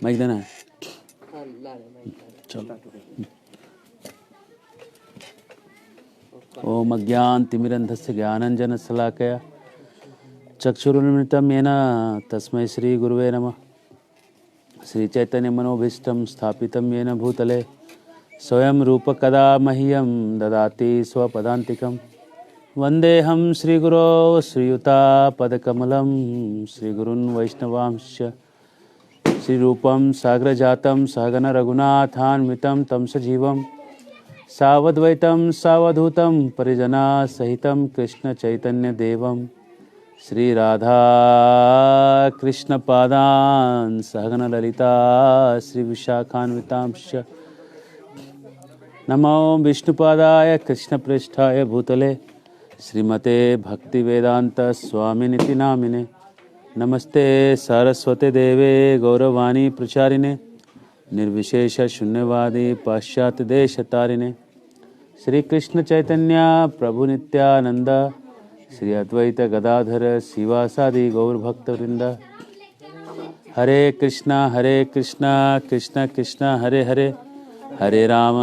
Mic देना है। चलो। ओम अज्ञानतिमिरन्धस्य ज्ञानाञ्जनशलाकया चक्षुरुन्मिलितं येन तस्मै श्रीगुरुवे नमः। श्रीचैतन्यमनोभीष्टं स्थापितं येन भूतले स्वयं रूपकदा मह्यं ददाति स्वपदान्तिकं। वन्देऽहं श्रीगुरो श्रीयुतापदकमलं श्रीगुरुन् वैष्णवांश्च श्रीरूपं साग्रजातं सहगण रघुनाथान्वितं तं सजीवं सावद्वैतं सावधूतं परिजना सहितं कृष्णचैतन्यदेवं श्रीराधा कृष्णपादान् सहगण ललिता श्रीविशाखान्वितांश्च नमो विष्णुपादाय कृष्णप्रेष्ठाय भूतले श्रीमते भक्तिवेदांत स्वामिनिति नामिने। नमस्ते सरस्वते देवे गौरवाणी प्रचारिणे निर्विशेष शून्यवादी पाश्चात्य देश तारिणे। श्री कृष्ण चैतन्य प्रभु नित्यानंद श्री अद्वैत गदाधर शिवासादि गौरभक्तवृंद। हरे कृष्णा कृष्णा कृष्णा हरे हरे, हरे राम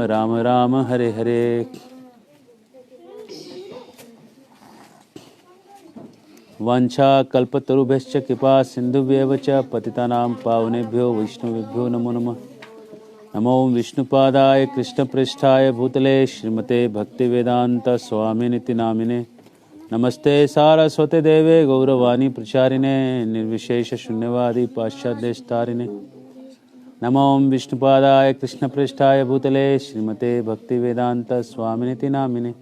राम राम हरे हरे। वाञ्छा कल्पतरुभ्यश्च कृपा सिन्धुभ्येव च पतितानां पावनेभ्यो वैष्णवेभ्यो नमो नमः। नमो विष्णुपादाय कृष्णप्रेष्ठाय भूतले श्रीमते भक्तिवेदांत स्वामिनिति नामिने। नमस्ते सारस्वते देवे गौरवाणी प्रचारिणे निर्विशेष शून्यवादी पाश्चात्यदेशतारिणे। नमो विष्णुपादाय कृष्णप्रेष्ठाय भूतले श्रीमते भक्तिवेदांत स्वामिनिति नामिने।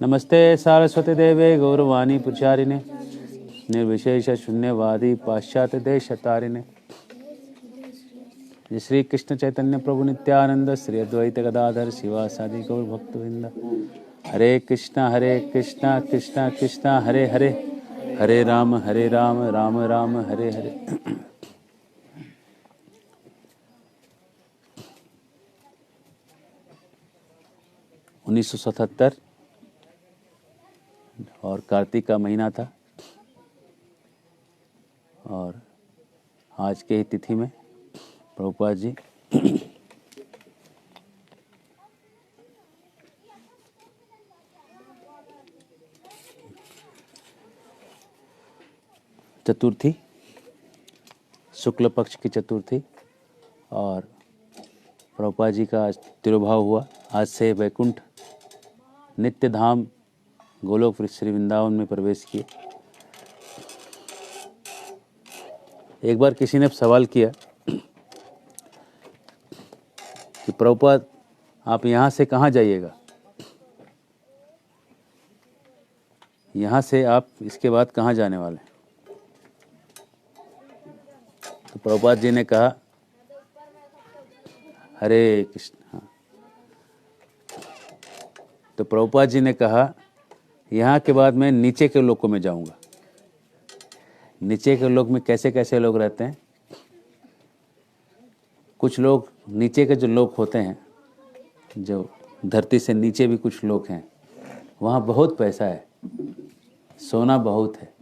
नमस्ते सारस्वते देवे गौरवाणी प्रचारिणे निर्विशेष शून्यवादी पाश्चात्य देश तारिणे। श्री कृष्ण चैतन्य प्रभु नित्यानंद श्री अद्वैत गदाधर शिवासादि गौर भक्तवृंद। हरे कृष्णा कृष्णा कृष्णा हरे हरे, हरे राम राम राम हरे हरे। 1977 और कार्तिक का महीना था और आज के ही तिथि में प्रभुपाद जी चतुर्थी, शुक्ल पक्ष की चतुर्थी और प्रभुपाद जी का आज तिरुभाव हुआ। आज से वैकुंठ नित्य धाम गोलोक श्री वृंदावन में प्रवेश किए। एक बार किसी ने सवाल किया कि प्रभुपाद आप यहाँ से कहाँ जाइएगा, यहाँ से आप इसके बाद कहाँ जाने वाले हैं। तो प्रभुपाद जी ने कहा हरे कृष्ण। हाँ, तो प्रभुपाद जी ने कहा यहाँ के बाद मैं नीचे के लोकों में जाऊँगा। नीचे के लोक में कैसे कैसे लोग रहते हैं। कुछ लोग नीचे के जो लोग होते हैं, जो धरती से नीचे भी कुछ लोग हैं, वहाँ बहुत पैसा है, सोना बहुत है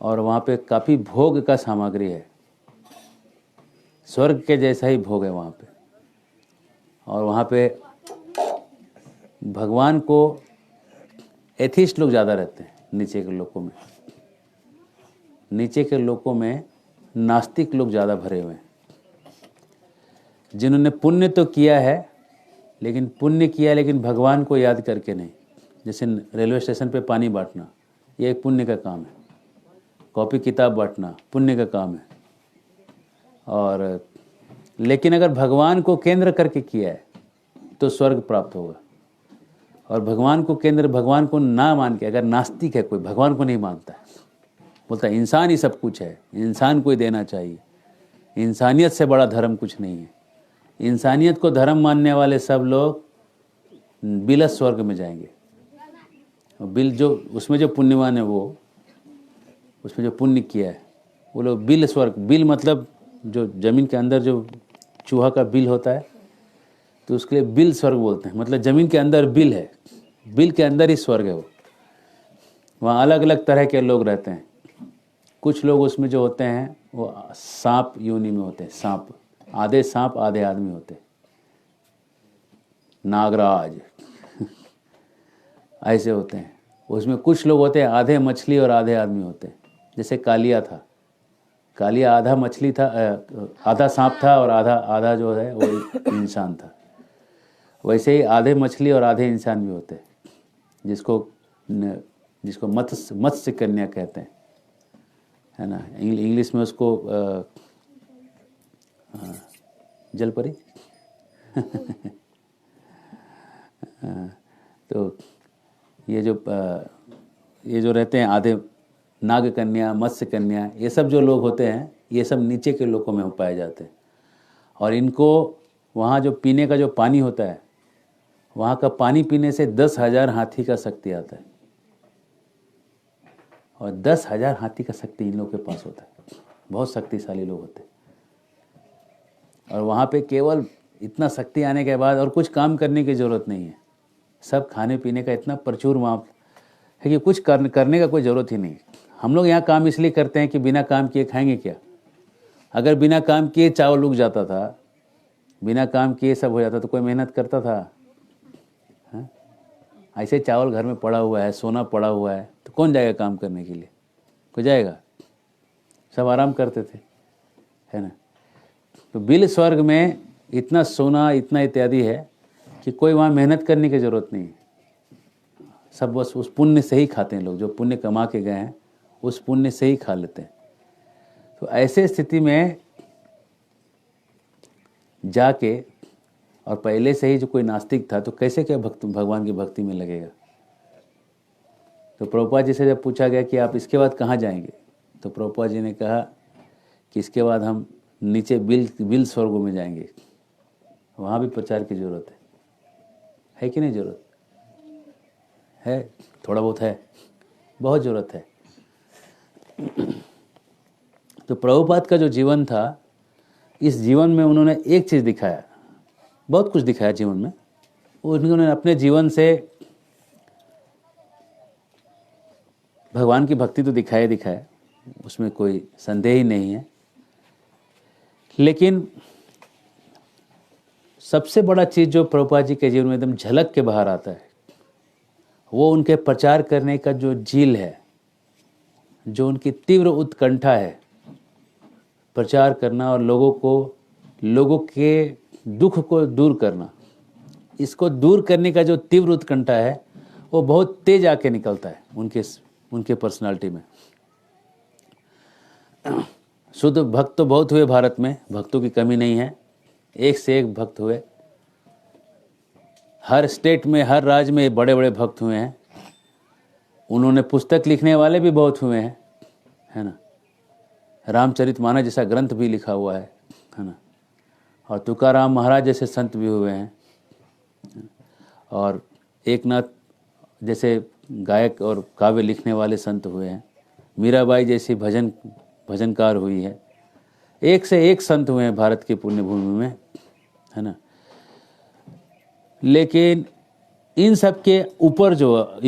और वहाँ पे काफ़ी भोग का सामग्री है। स्वर्ग के जैसा ही भोग है वहाँ पे। और वहाँ पे भगवान को एथिस्ट लोग ज़्यादा रहते हैं नीचे के लोकों में। नीचे के लोकों में नास्तिक लोग ज़्यादा भरे हुए हैं, जिन्होंने पुण्य तो किया है लेकिन भगवान को याद करके नहीं। जैसे रेलवे स्टेशन पे पानी बांटना, ये एक पुण्य का काम है। कॉपी किताब बांटना पुण्य का काम है। और लेकिन अगर भगवान को केंद्र करके किया है तो स्वर्ग प्राप्त होगा। और भगवान को ना मान के अगर नास्तिक है, कोई भगवान को नहीं मानता है, बोलता है इंसान ही सब कुछ है, इंसान को ही देना चाहिए, इंसानियत से बड़ा धर्म कुछ नहीं है, इंसानियत को धर्म मानने वाले सब लोग बिल स्वर्ग में जाएंगे। बिल जो उसमें जो पुण्यवान है, वो उसमें जो पुण्य किया है वो लोग बिल स्वर्ग। बिल मतलब जो जमीन के अंदर जो चूहा का बिल होता है, तो उसके लिए बिल स्वर्ग बोलते हैं। मतलब जमीन के अंदर बिल है, बिल के अंदर ही स्वर्ग है। वो वहाँ अलग अलग तरह के लोग रहते हैं। कुछ लोग उसमें जो होते हैं वो सांप योनि में होते हैं, सांप, आधे सांप आधे आदमी होते हैं, नागराज ऐसे होते हैं। उसमें कुछ लोग होते हैं आधे मछली और आधे आदमी होते हैं, जैसे कालिया था, कालिया आधा मछली था, आधा सांप था और आधा आधा जो है वो इंसान था। वैसे ही आधे मछली और आधे इंसान भी होते हैं, जिसको मत्स्य कन्या कहते हैं, है ना। इंग्लिश में उसको जलपरी तो ये जो रहते हैं आधे नाग कन्या, मत्स्य कन्या, ये सब जो लोग होते हैं ये सब नीचे के लोगों में पाए जाते हैं। और इनको वहाँ जो पीने का जो पानी होता है, वहाँ का पानी पीने से 10,000 हाथी का शक्ति आता है, और 10,000 हाथी का शक्ति इन लोगों के पास होता है। बहुत शक्तिशाली लोग होते हैं। और वहाँ पे केवल इतना शक्ति आने के बाद और कुछ काम करने की ज़रूरत नहीं है, सब खाने पीने का इतना प्रचुर वहाँ है कि कुछ करने का कोई ज़रूरत ही नहीं। हम लोग यहाँ काम इसलिए करते हैं कि बिना काम किए खाएंगे क्या। अगर बिना काम किए चावल उग जाता था, बिना काम किए सब हो जाता तो कोई मेहनत करता था? हाँ? ऐसे चावल घर में पड़ा हुआ है, सोना पड़ा हुआ है, तो कौन जाएगा काम करने के लिए? कोई जाएगा? सब आराम करते थे, है ना। तो बिल स्वर्ग में इतना सोना, इतना इत्यादि है कि कोई वहाँ मेहनत करने की ज़रूरत नहीं है। सब बस उस पुण्य से ही खाते हैं लोग, जो पुण्य कमा के गए हैं उस पुण्य से ही खा लेते हैं। तो ऐसे स्थिति में जाके, और पहले से ही जो कोई नास्तिक था तो कैसे क्या भगवान की भक्ति में लगेगा। तो प्रभुपाद जी से जब पूछा गया कि आप इसके बाद कहाँ जाएंगे, तो प्रभुपाद जी ने कहा कि इसके बाद हम नीचे बिल स्वर्गों में जाएंगे, वहाँ भी प्रचार की ज़रूरत है कि नहीं? ज़रूरत है, थोड़ा बहुत है, बहुत ज़रूरत है। तो प्रभुपाद का जो जीवन था, इस जीवन में उन्होंने एक चीज़ दिखाया, बहुत कुछ दिखाया जीवन में। उन्होंने अपने जीवन से भगवान की भक्ति तो दिखाया, उसमें कोई संदेह ही नहीं है। लेकिन सबसे बड़ा चीज़ जो प्रभुपाद जी के जीवन में एकदम झलक के बाहर आता है, वो उनके प्रचार करने का जो जील है, जो उनकी तीव्र उत्कंठा है प्रचार करना और लोगों के दुख को दूर करना, इसको दूर करने का जो तीव्र उत्कंठा है वो बहुत तेज आके निकलता है उनके पर्सनालिटी में। शुद्ध भक्त तो बहुत हुए भारत में, भक्तों की कमी नहीं है, एक से एक भक्त हुए, हर स्टेट में, हर राज्य में बड़े बड़े भक्त हुए हैं। उन्होंने पुस्तक लिखने वाले भी बहुत हुए हैं, है ना। रामचरितमानस जैसा ग्रंथ भी लिखा हुआ है ना। और तुकाराम महाराज जैसे संत भी हुए हैं, और एकनाथ जैसे गायक और काव्य लिखने वाले संत हुए हैं। मीराबाई जैसी भजनकार हुई है। एक से एक संत हुए हैं भारत की पुण्य भूमि में, है ना। लेकिन इन सब के ऊपर जो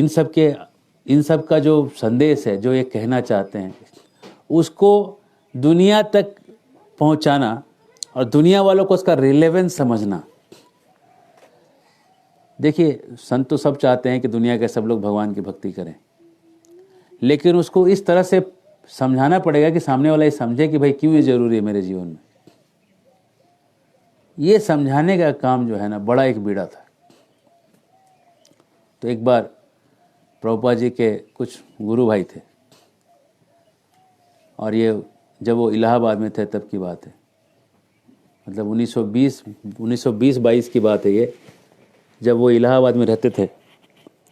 इन सब का जो संदेश है, जो ये कहना चाहते हैं, उसको दुनिया तक पहुंचाना और दुनिया वालों को उसका रिलेवेंस समझना। देखिए, संत तो सब चाहते हैं कि दुनिया के सब लोग भगवान की भक्ति करें, लेकिन उसको इस तरह से समझाना पड़ेगा कि सामने वाला ये समझे कि भाई क्यों ये जरूरी है मेरे जीवन में। ये समझाने का काम जो है ना, बड़ा एक बीड़ा था। तो एक बार प्रभुपाद जी के कुछ गुरु भाई थे, और ये जब वो इलाहाबाद में थे तब की बात है, मतलब 1920-22 की बात है ये, जब वो इलाहाबाद में रहते थे।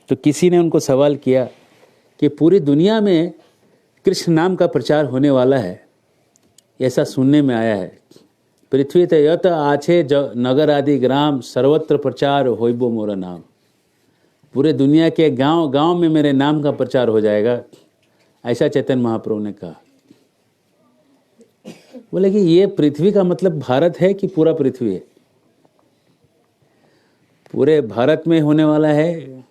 तो किसी ने उनको सवाल किया कि पूरी दुनिया में कृष्ण नाम का प्रचार होने वाला है, ऐसा सुनने में आया है। पृथ्वी ते यत आछे नगर आदि ग्राम, सर्वत्र प्रचार होइबो मोरा नाम। पूरे दुनिया के गांव गांव में मेरे नाम का प्रचार हो जाएगा, ऐसा चैतन्य महाप्रभु ने कहा। बोले कि ये पृथ्वी का मतलब भारत है कि पूरा पृथ्वी है? पूरे भारत में होने वाला है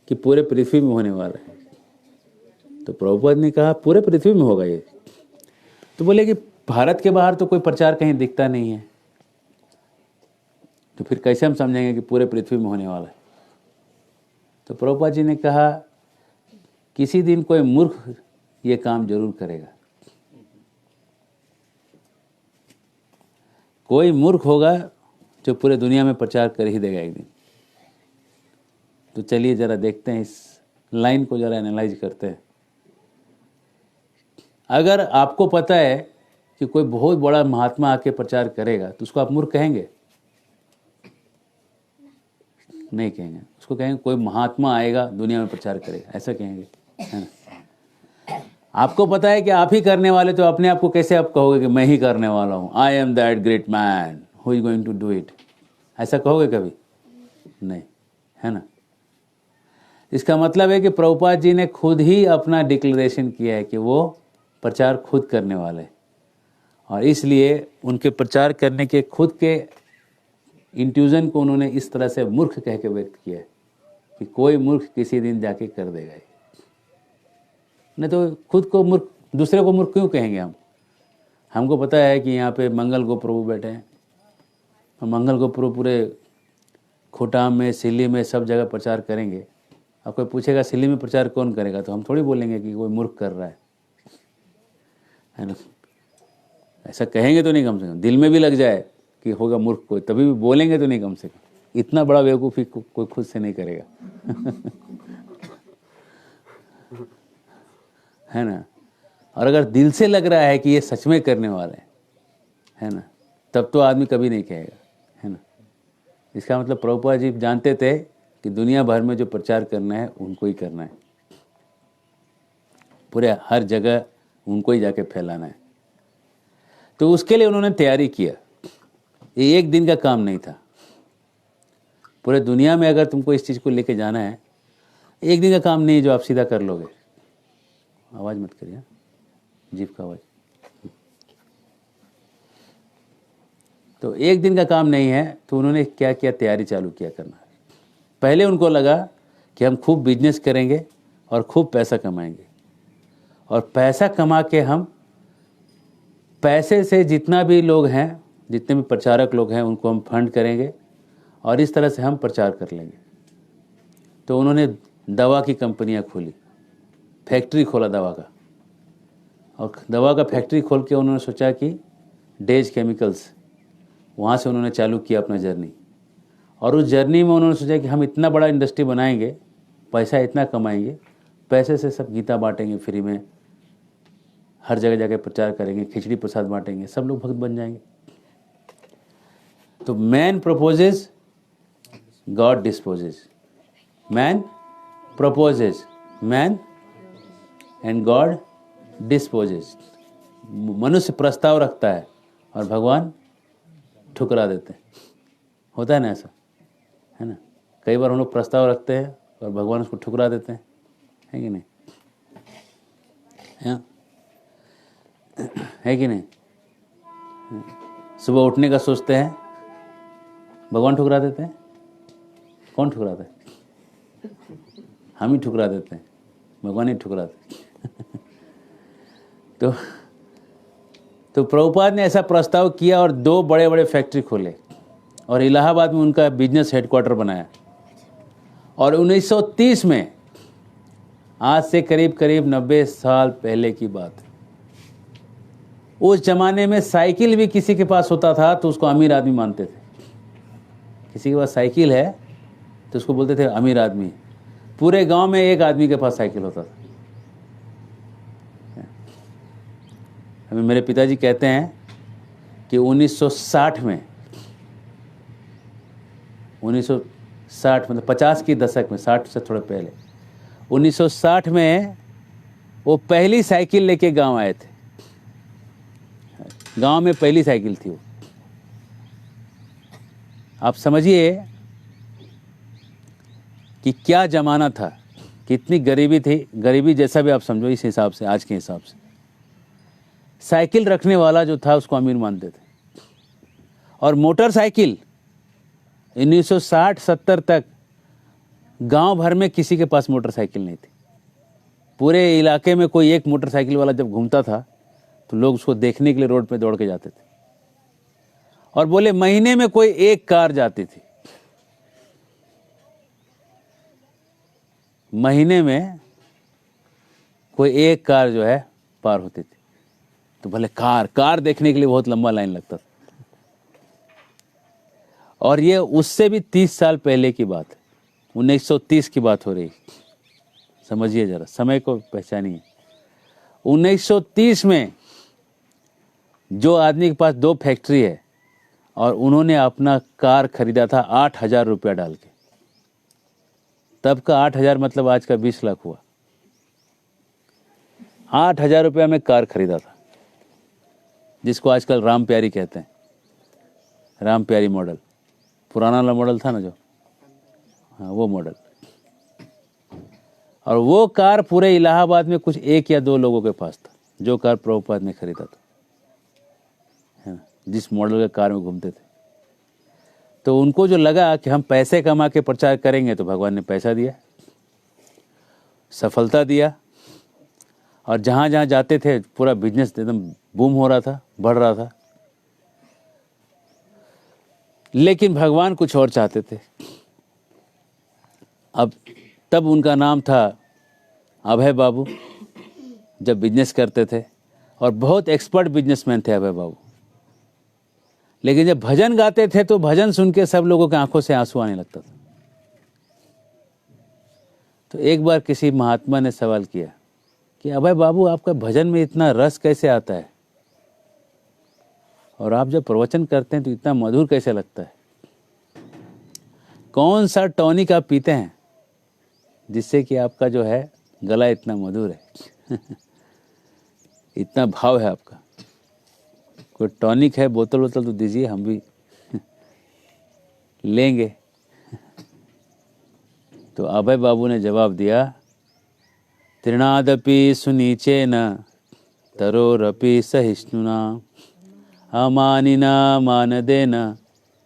कि पूरे पृथ्वी में होने वाला है? तो प्रभुपाद ने कहा पूरे पृथ्वी में होगा ये। तो बोले कि भारत के बाहर तो कोई प्रचार कहीं दिखता नहीं है, तो फिर कैसे हम समझेंगे कि पूरे पृथ्वी में होने वाला है। तो प्रभुपाद जी ने कहा किसी दिन कोई मूर्ख ये काम जरूर करेगा, कोई मूर्ख होगा जो पूरे दुनिया में प्रचार कर ही देगा एक दिन। तो चलिए जरा देखते हैं, इस लाइन को जरा एनालाइज करते हैं। अगर आपको पता है कि कोई बहुत बड़ा महात्मा आके प्रचार करेगा तो उसको आप मूर्ख कहेंगे? नहीं कहेंगे, उसको कहेंगे कोई महात्मा आएगा दुनिया में प्रचार करेगा, ऐसा कहेंगे, है ना। आपको पता है कि आप ही करने वाले, तो अपने आप को कैसे आप कहोगे कि मैं ही करने वाला हूँ, I am that great man who is going to do it, ऐसा कहोगे कभी? नहीं, है ना। इसका मतलब है कि प्रभुपाद जी ने खुद ही अपना डिक्लेरेशन किया है कि वो प्रचार खुद करने वाले हैं, और इसलिए उनके प्रचार करने के खुद के इंट्यूजन को उन्होंने इस तरह से मूर्ख कह के व्यक्त किया है कि कोई मूर्ख किसी दिन जाके कर देगा। नहीं तो खुद को मूर्ख, दूसरे को मूर्ख क्यों कहेंगे हम? हमको पता है कि यहाँ पे मंगल गो प्रभु बैठे हैं, और मंगल गो प्रभु पूरे खोटाम में, सिल्ली में, सब जगह प्रचार करेंगे। अब कोई पूछेगा सिल्ली में प्रचार कौन करेगा, तो हम थोड़ी बोलेंगे कि कोई मूर्ख कर रहा है ना। ऐसा कहेंगे तो नहीं, कम से कम दिल में भी लग जाए कि होगा मूर्ख कोई, तभी भी बोलेंगे तो नहीं, कम से कम इतना बड़ा बेवकूफ़ी कोई खुद से नहीं करेगा। है ना। और अगर दिल से लग रहा है कि ये सच में करने वाले है ना, तब तो आदमी कभी नहीं कहेगा, है ना। इसका मतलब प्रभुपाद जी जानते थे कि दुनिया भर में जो प्रचार करना है उनको ही करना है, पूरे हर जगह उनको ही जाके फैलाना है। तो उसके लिए उन्होंने तैयारी किया। ये एक दिन का काम नहीं था। पूरे दुनिया में अगर तुमको इस चीज़ को लेके जाना है, एक दिन का काम नहीं है जो आप सीधा कर लोगे। आवाज़ मत करिए, जीभ का आवाज़। तो एक दिन का काम नहीं है। तो उन्होंने क्या किया, तैयारी चालू किया करना। पहले उनको लगा कि हम खूब बिजनेस करेंगे और खूब पैसा कमाएंगे, और पैसा कमा के हम पैसे से जितना भी लोग हैं, जितने भी प्रचारक लोग हैं, उनको हम फंड करेंगे और इस तरह से हम प्रचार कर लेंगे। तो उन्होंने दवा की कंपनियां खोली, फैक्ट्री खोला दवा का, और दवा का फैक्ट्री खोल के उन्होंने सोचा कि डेज केमिकल्स, वहाँ से उन्होंने चालू किया अपना जर्नी। और उस जर्नी में उन्होंने सोचा कि हम इतना बड़ा इंडस्ट्री बनाएंगे, पैसा इतना कमाएंगे, पैसे से सब गीता बांटेंगे फ्री में, हर जगह जाके प्रचार करेंगे, खिचड़ी प्रसाद बांटेंगे, सब लोग भक्त बन जाएंगे। तो man proposes, God disposes. Man proposes, man and God disposes. मनुष्य प्रस्ताव रखता है और भगवान ठुकरा देते हैं। होता है ना ऐसा, है ना। कई बार हम लोग प्रस्ताव रखते हैं और भगवान उसको ठुकरा देते हैं, है कि नहीं? है कि नहीं? सुबह उठने का सोचते हैं, भगवान ठुकरा देते हैं। कौन ठुकराता है? हम ही ठुकरा देते हैं, भगवान ही ठुकराते। तो प्रभुपाद ने ऐसा प्रस्ताव किया और 2 बड़े बड़े फैक्ट्री खोले और इलाहाबाद में उनका बिजनेस हेडक्वार्टर बनाया। और 1930 में, आज से करीब करीब 90 साल पहले की बात, उस जमाने में साइकिल भी किसी के पास होता था तो उसको अमीर आदमी मानते थे। किसी के पास साइकिल है तो उसको बोलते थे अमीर आदमी। पूरे गांव में एक आदमी के पास साइकिल होता था। अभी मेरे पिताजी कहते हैं कि 1960 में, 1960 मतलब 50 की दशक में, 60 से थोड़ा पहले, 1960 में वो पहली साइकिल लेके गांव आए थे। गांव में पहली साइकिल थी वो। आप समझिए कि क्या जमाना था, कितनी गरीबी थी। गरीबी जैसा भी आप समझो, इस हिसाब से, आज के हिसाब से साइकिल रखने वाला जो था उसको अमीर मानते थे। और मोटरसाइकिल 1960-70 तक गांव भर में किसी के पास मोटरसाइकिल नहीं थी। पूरे इलाके में कोई एक मोटरसाइकिल वाला जब घूमता था तो लोग उसको देखने के लिए रोड पे दौड़ के जाते थे। और बोले महीने में कोई एक कार जाती थी, महीने में कोई एक कार जो है पार होती थी। तो भले कार देखने के लिए बहुत लंबा लाइन लगता था। और ये उससे भी 30 साल पहले की बात है, 1930 की बात हो रही। समझिए जरा, समय को पहचानिए। 1930 में जो आदमी के पास 2 फैक्ट्री है और उन्होंने अपना कार खरीदा था 8,000 रुपया डाल के। तब का 8,000 मतलब आज का 20 लाख हुआ। 8,000 रुपया में कार खरीदा था, जिसको आजकल राम प्यारी कहते हैं। राम प्यारी मॉडल, पुराना वाला मॉडल था ना जो, हाँ वो मॉडल। और वो कार पूरे इलाहाबाद में कुछ 1 या 2 लोगों के पास था, जो कार प्रभुपाद ने खरीदा था, है ना, जिस मॉडल के कार में घूमते थे। तो उनको जो लगा कि हम पैसे कमा के प्रचार करेंगे, तो भगवान ने पैसा दिया, सफलता दिया। और जहाँ जहाँ जाते थे पूरा बिजनेस एकदम बूम हो रहा था, बढ़ रहा था। लेकिन भगवान कुछ और चाहते थे। अब तब उनका नाम था अभय बाबू, जब बिजनेस करते थे, और बहुत एक्सपर्ट बिजनेसमैन थे अभय बाबू। लेकिन जब भजन गाते थे तो भजन सुन के सब लोगों की आंखों से आंसू आने लगता था। तो एक बार किसी महात्मा ने सवाल किया कि अभय बाबू, आपका भजन में इतना रस कैसे आता है, और आप जब प्रवचन करते हैं तो इतना मधुर कैसे लगता है? कौन सा टॉनिक आप पीते हैं जिससे कि आपका जो है गला इतना मधुर है? इतना भाव है आपका? कोई टॉनिक है, बोतल वोतल तो दीजिए, हम भी लेंगे। तो अभय बाबू ने जवाब दिया, तृणादपि सुनीचेन तरोरपि सहिष्णुना अमानिना मानदेन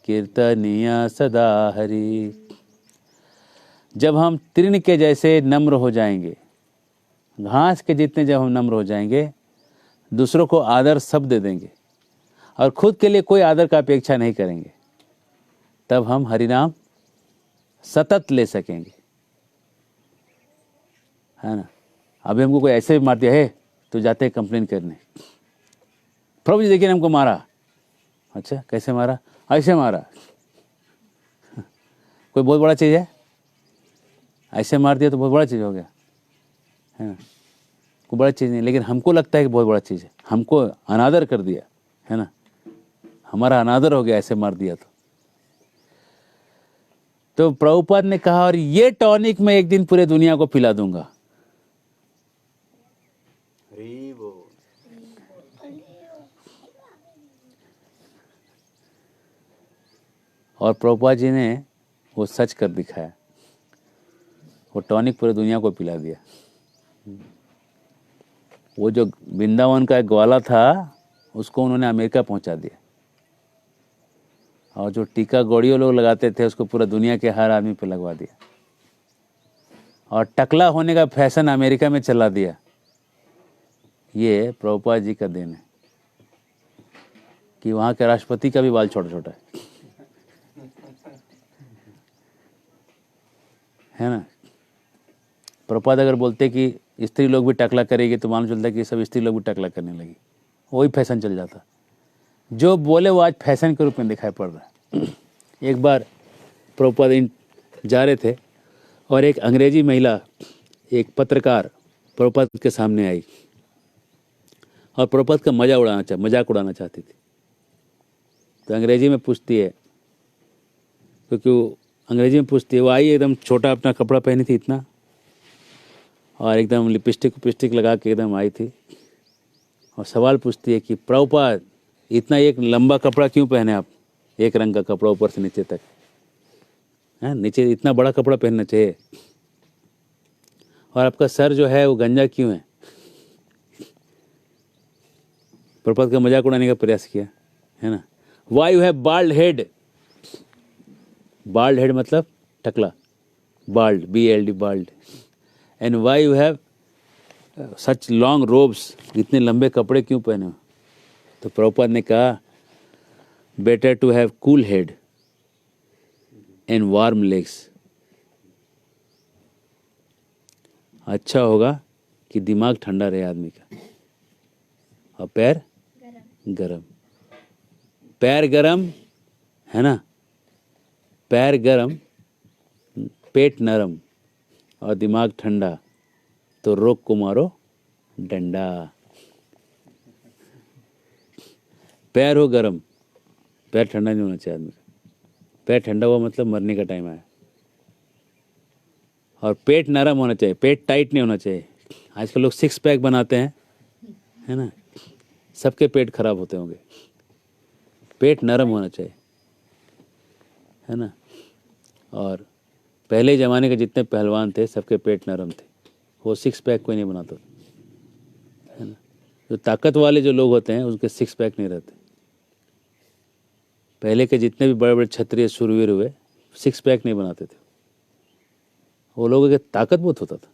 कीर्तनीय सदा हरि। जब हम तृण के जैसे नम्र हो जाएंगे, घास के जितने जब हम नम्र हो जाएंगे, दूसरों को आदर सब दे देंगे और खुद के लिए कोई आदर का अपेक्षा नहीं करेंगे, तब हम हरिनाम सतत ले सकेंगे, है ना। अभी हमको कोई ऐसे मार दिया है तो जाते हैं कंप्लेन करने, प्रभु जी देखिए हमको मारा। अच्छा, कैसे मारा? ऐसे मारा। कोई बहुत बड़ा चीज़ है? ऐसे मार दिया तो बहुत बड़ा चीज़ हो गया, है ना। कोई बड़ा चीज़ नहीं, लेकिन हमको लगता है कि बहुत बड़ा चीज़ है। हमको अनादर कर दिया, है ना, हमारा अनादर हो गया ऐसे मार दिया तो प्रभुपाद ने कहा, और ये टॉनिक मैं एक दिन पूरे दुनिया को पिला दूंगा। और प्रभुपाद जी ने वो सच कर दिखाया, वो टॉनिक पूरे दुनिया को पिला दिया। वो जो वृंदावन का एक ग्वाला था उसको उन्होंने अमेरिका पहुंचा दिया, और जो टीका गौड़ियों लोग लगाते थे उसको पूरा दुनिया के हर आदमी पे लगवा दिया, और टकला होने का फैशन अमेरिका में चला दिया। ये प्रभुपाद जी का देन है कि वहाँ के राष्ट्रपति का भी बाल छोटा छोटा है ना। प्रभुपाद अगर बोलते कि स्त्री लोग भी टकला करेगी तो मालूम चलता कि सब स्त्री लोग भी टकला करने लगी, वही फैशन चल जाता। जो बोले वो आज फैशन के रूप में दिखाई पड़ रहा है। एक बार प्रभुपाद जा रहे थे और एक अंग्रेजी महिला, एक पत्रकार प्रभुपाद के सामने आई और प्रभुपाद का मजाक उड़ाना चाहती थी। तो अंग्रेजी में पूछती है, क्योंकि वो अंग्रेजी में पूछती है, वो आई एकदम छोटा अपना कपड़ा पहनी थी इतना, और एकदम लिपस्टिक लगा के एकदम आई थी, और सवाल पूछती है कि प्रभुपाद इतना एक लंबा कपड़ा क्यों पहने आप, एक रंग का कपड़ा ऊपर से नीचे तक, है नीचे इतना बड़ा कपड़ा पहनना चाहिए, और आपका सर जो है वो गंजा क्यों है? प्रभुपाद का मजाक उड़ाने का प्रयास किया, है ना। Why you have bald head, bald head मतलब टकला, bald BLD bald, and why you have such long ropes, इतने लंबे कपड़े क्यों पहने हो? तो प्रभुपाद ने कहा better to have cool head and warm legs. अच्छा होगा कि दिमाग ठंडा रहे आदमी का और पैर गरम। पैर गरम है ना, पैर गरम, पेट नरम और दिमाग ठंडा, तो रोग को मारो डंडा। पैर हो गरम, पैर ठंडा नहीं होना चाहिए आदमी का। पैर ठंडा हुआ मतलब मरने का टाइम आया। और पेट नरम होना चाहिए, पेट टाइट नहीं होना चाहिए। आजकल लोग सिक्स पैक बनाते हैं, है ना, सबके पेट खराब होते होंगे। पेट नरम होना चाहिए, है ना। और पहले ज़माने के जितने पहलवान थे सबके पेट नरम थे, वो सिक्स पैक कोई नहीं बनाता, है ना। जो ताकत वाले जो लोग होते हैं उनके सिक्स पैक नहीं रहते। पहले के जितने भी बड़े बड़े क्षत्रिय शूरवीर हुए सिक्स पैक नहीं बनाते थे। वो लोगों की ताकत बहुत होता था।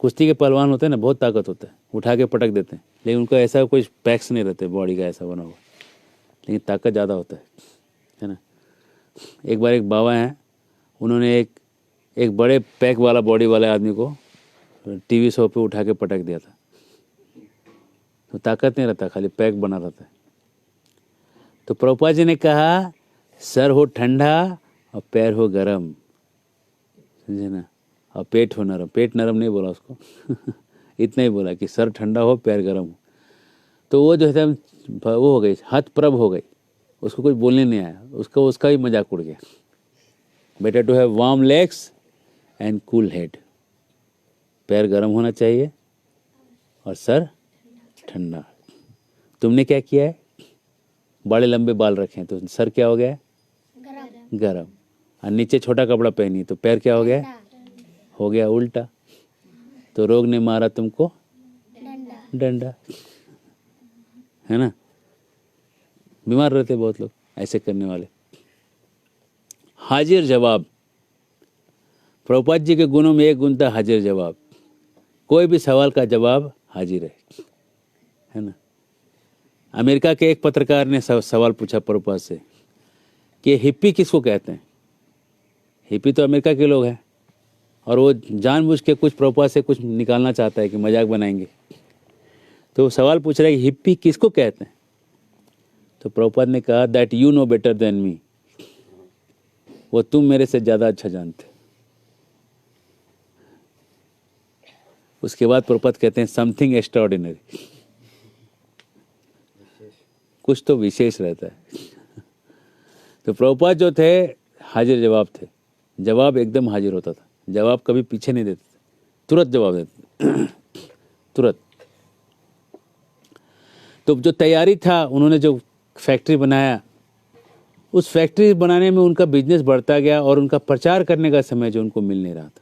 कुश्ती के पहलवान होते हैं ना, बहुत ताकत होता है, उठा के पटक देते हैं, लेकिन उनका ऐसा कोई पैक्स नहीं रहते बॉडी का ऐसा बना हुआ, लेकिन ताकत ज़्यादा होता है ना। एक बार एक बाबा हैं, उन्होंने एक बड़े पैक वाला बॉडी वाले आदमी को टीवी शो पे उठा के पटक दिया था। तो ताकत नहीं रहता, खाली पैक बना रहता है। तो प्रभुपाद जी ने कहा सर हो ठंडा और पैर हो गरम, समझे ना, और पेट हो नरम। पेट नरम नहीं बोला उसको इतना ही बोला कि सर ठंडा हो पैर गरम हो। तो वो जो है वो हो गई, हतप्रभ हो गई, उसको कुछ बोलने नहीं आया, उसका ही मजाक उड़ गया। Better to have warm legs and cool head, पैर गरम होना चाहिए और सर ठंडा। तुमने क्या किया है, बड़े लंबे बाल रखे हैं तो सर क्या हो गया, गरम, और नीचे छोटा कपड़ा पहनी तो पैर क्या हो गया, हो गया उल्टा। तो रोग ने मारा तुमको डंडा, है ना। बीमार रहते बहुत लोग ऐसे करने वाले। हाजिर जवाब, प्रभुपाद जी के गुणों में एक गुण था हाजिर जवाब। कोई भी सवाल का जवाब हाजिर है ना। अमेरिका के एक पत्रकार ने सवाल पूछा प्रभुपाद से कि हिप्पी किसको कहते हैं। हिप्पी तो अमेरिका के लोग हैं और वो जानबूझ के कुछ प्रभुपाद से कुछ निकालना चाहता है कि मजाक बनाएंगे। तो वो सवाल पूछ रहा है कि हिप्पी किसको कहते हैं। तो प्रभुपाद ने कहा that you know better than me, वो तुम मेरे से ज़्यादा अच्छा जानते। उसके बाद प्रभुपाद कहते हैं समथिंग एक्स्ट्राऑर्डिनरी, कुछ तो विशेष रहता है। तो प्रभुपाद जो थे हाजिर जवाब थे, जवाब एकदम हाजिर होता था, जवाब कभी पीछे नहीं देते थे, तुरंत जवाब देते तुरंत। तो जो तैयारी था, उन्होंने जो फैक्ट्री बनाया, उस फैक्ट्री बनाने में उनका बिजनेस बढ़ता गया और उनका प्रचार करने का समय जो उनको मिल नहीं रहा था,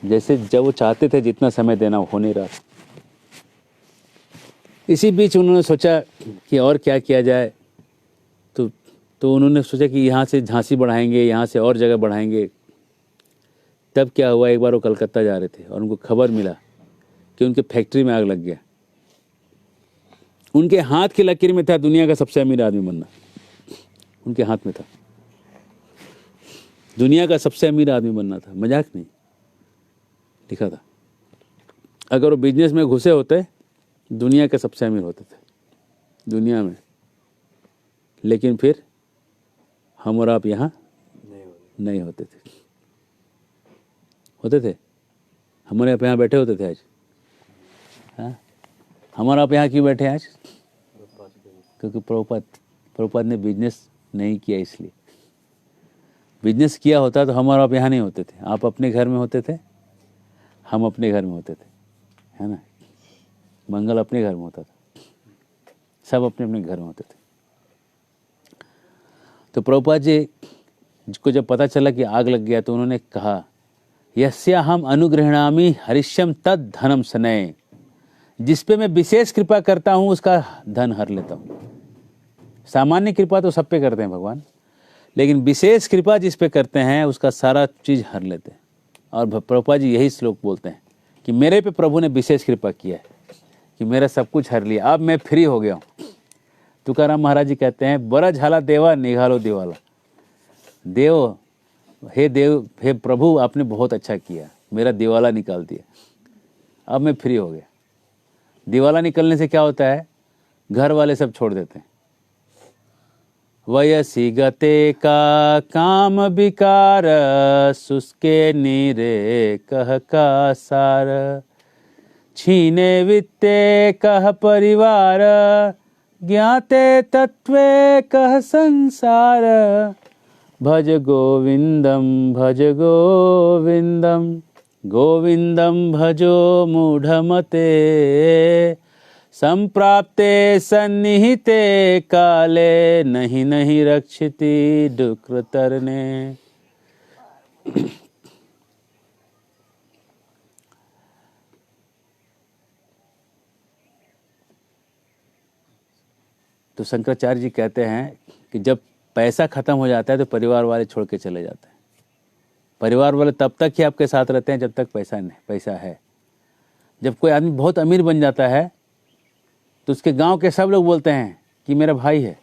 जैसे जब वो चाहते थे जितना समय देना हो नहीं रहा। इसी बीच उन्होंने सोचा कि और क्या किया जाए। तो उन्होंने सोचा कि यहाँ से झांसी बढ़ाएंगे, यहाँ से और जगह बढ़ाएंगे। तब क्या हुआ, एक बार वो कलकत्ता जा रहे थे और उनको खबर मिला कि उनके फैक्ट्री में आग लग गया। उनके हाथ की लकीर में था दुनिया का सबसे अमीर आदमी बनना, उनके हाथ में था दुनिया का सबसे अमीर आदमी बनना था, मजाक नहीं, लिखा था। अगर वो बिजनेस में घुसे होते दुनिया के सबसे अमीर होते थे दुनिया में। लेकिन फिर हम और आप यहाँ नहीं होते थे, होते थे हमारे आप यहाँ बैठे होते थे आज। हाँ, हमारा आप यहाँ क्यों बैठे आज, क्योंकि प्रभुपाद ने बिजनेस नहीं किया। इसलिए बिजनेस किया होता तो हमारा आप यहाँ नहीं होते थे, आप अपने घर में होते थे, हम अपने घर में होते थे, है ना। मंगल अपने घर में होता था, सब अपने अपने घर में होते थे। तो प्रभुपाद जी को जब पता चला कि आग लग गया तो उन्होंने कहा यस्या हम अनुग्रहणामि हरिष्यम तद धनम सनय, जिस पे मैं विशेष कृपा करता हूँ उसका धन हर लेता हूँ। सामान्य कृपा तो सब पे करते हैं भगवान, लेकिन विशेष कृपा जिस पे करते हैं उसका सारा चीज हर लेते हैं। और प्रभुपाद जी यही श्लोक बोलते हैं कि मेरे पे प्रभु ने विशेष कृपा किया है कि मेरा सब कुछ हर लिया, अब मैं फ्री हो गया हूँ। तुकाराम महाराज जी कहते हैं, बरा झाला देवा निघालो दिवाला। देव, हे प्रभु, आपने बहुत अच्छा किया, मेरा दिवाला निकाल दिया, अब मैं फ्री हो गया। दिवाला निकलने से क्या होता है, घर वाले सब छोड़ देते हैं। वयसी गते का काम विकार, सुस्के नीरे कह का सार। छीने वित्ते कह परिवार, ज्ञाते तत्वे कह संसार। भज गोविंदम गोविंदम भजो मूढ़मते। संप्राप्ते सन्निहिते काले, नहीं नहीं रक्षिति डुक्र तरने। तो शंकराचार्य जी कहते हैं कि जब पैसा खत्म हो जाता है तो परिवार वाले छोड़ के चले जाते हैं। परिवार वाले तब तक ही आपके साथ रहते हैं जब तक पैसा है। जब कोई आदमी बहुत अमीर बन जाता है तो उसके गांव के सब लोग बोलते हैं कि मेरा भाई है,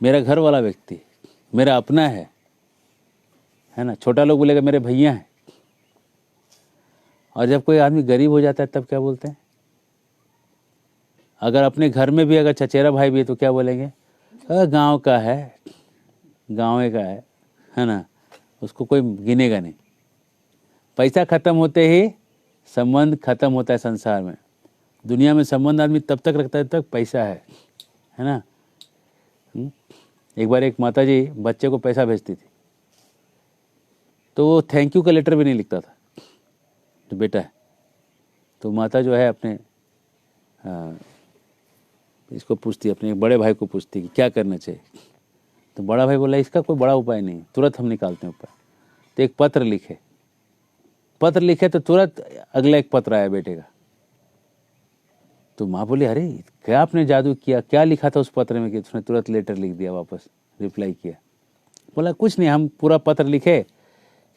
मेरा घर वाला व्यक्ति, मेरा अपना है ना। छोटा लोग बोलेगा मेरे भैया हैं। और जब कोई आदमी गरीब हो जाता है तब क्या बोलते हैं? अगर अपने घर में भी अगर चचेरा भाई भी है तो क्या बोलेंगे? गांव का है, गाँव का है ना, उसको कोई गिनेगा नहीं। पैसा खत्म होते ही संबंध खत्म होता है। संसार में, दुनिया में संबंध आदमी तब तक रखता है जब तक पैसा है ना। एक बार एक माता जी बच्चे को पैसा भेजती थी तो वो थैंक यू का लेटर भी नहीं लिखता था तो बेटा है। तो माता जो है अपने इसको पूछती, अपने एक बड़े भाई को पूछती कि क्या करना चाहिए। तो बड़ा भाई बोला इसका कोई बड़ा उपाय नहीं, तुरंत हम निकालते हैं उपाय। तो एक पत्र लिखे तो तुरंत अगला एक पत्र आया बेटे का। तो माँ बोली अरे क्या आपने जादू किया, क्या लिखा था उस पत्र में कि उसने तुरंत लेटर लिख दिया, वापस रिप्लाई किया। बोला कुछ नहीं, हम पूरा पत्र लिखे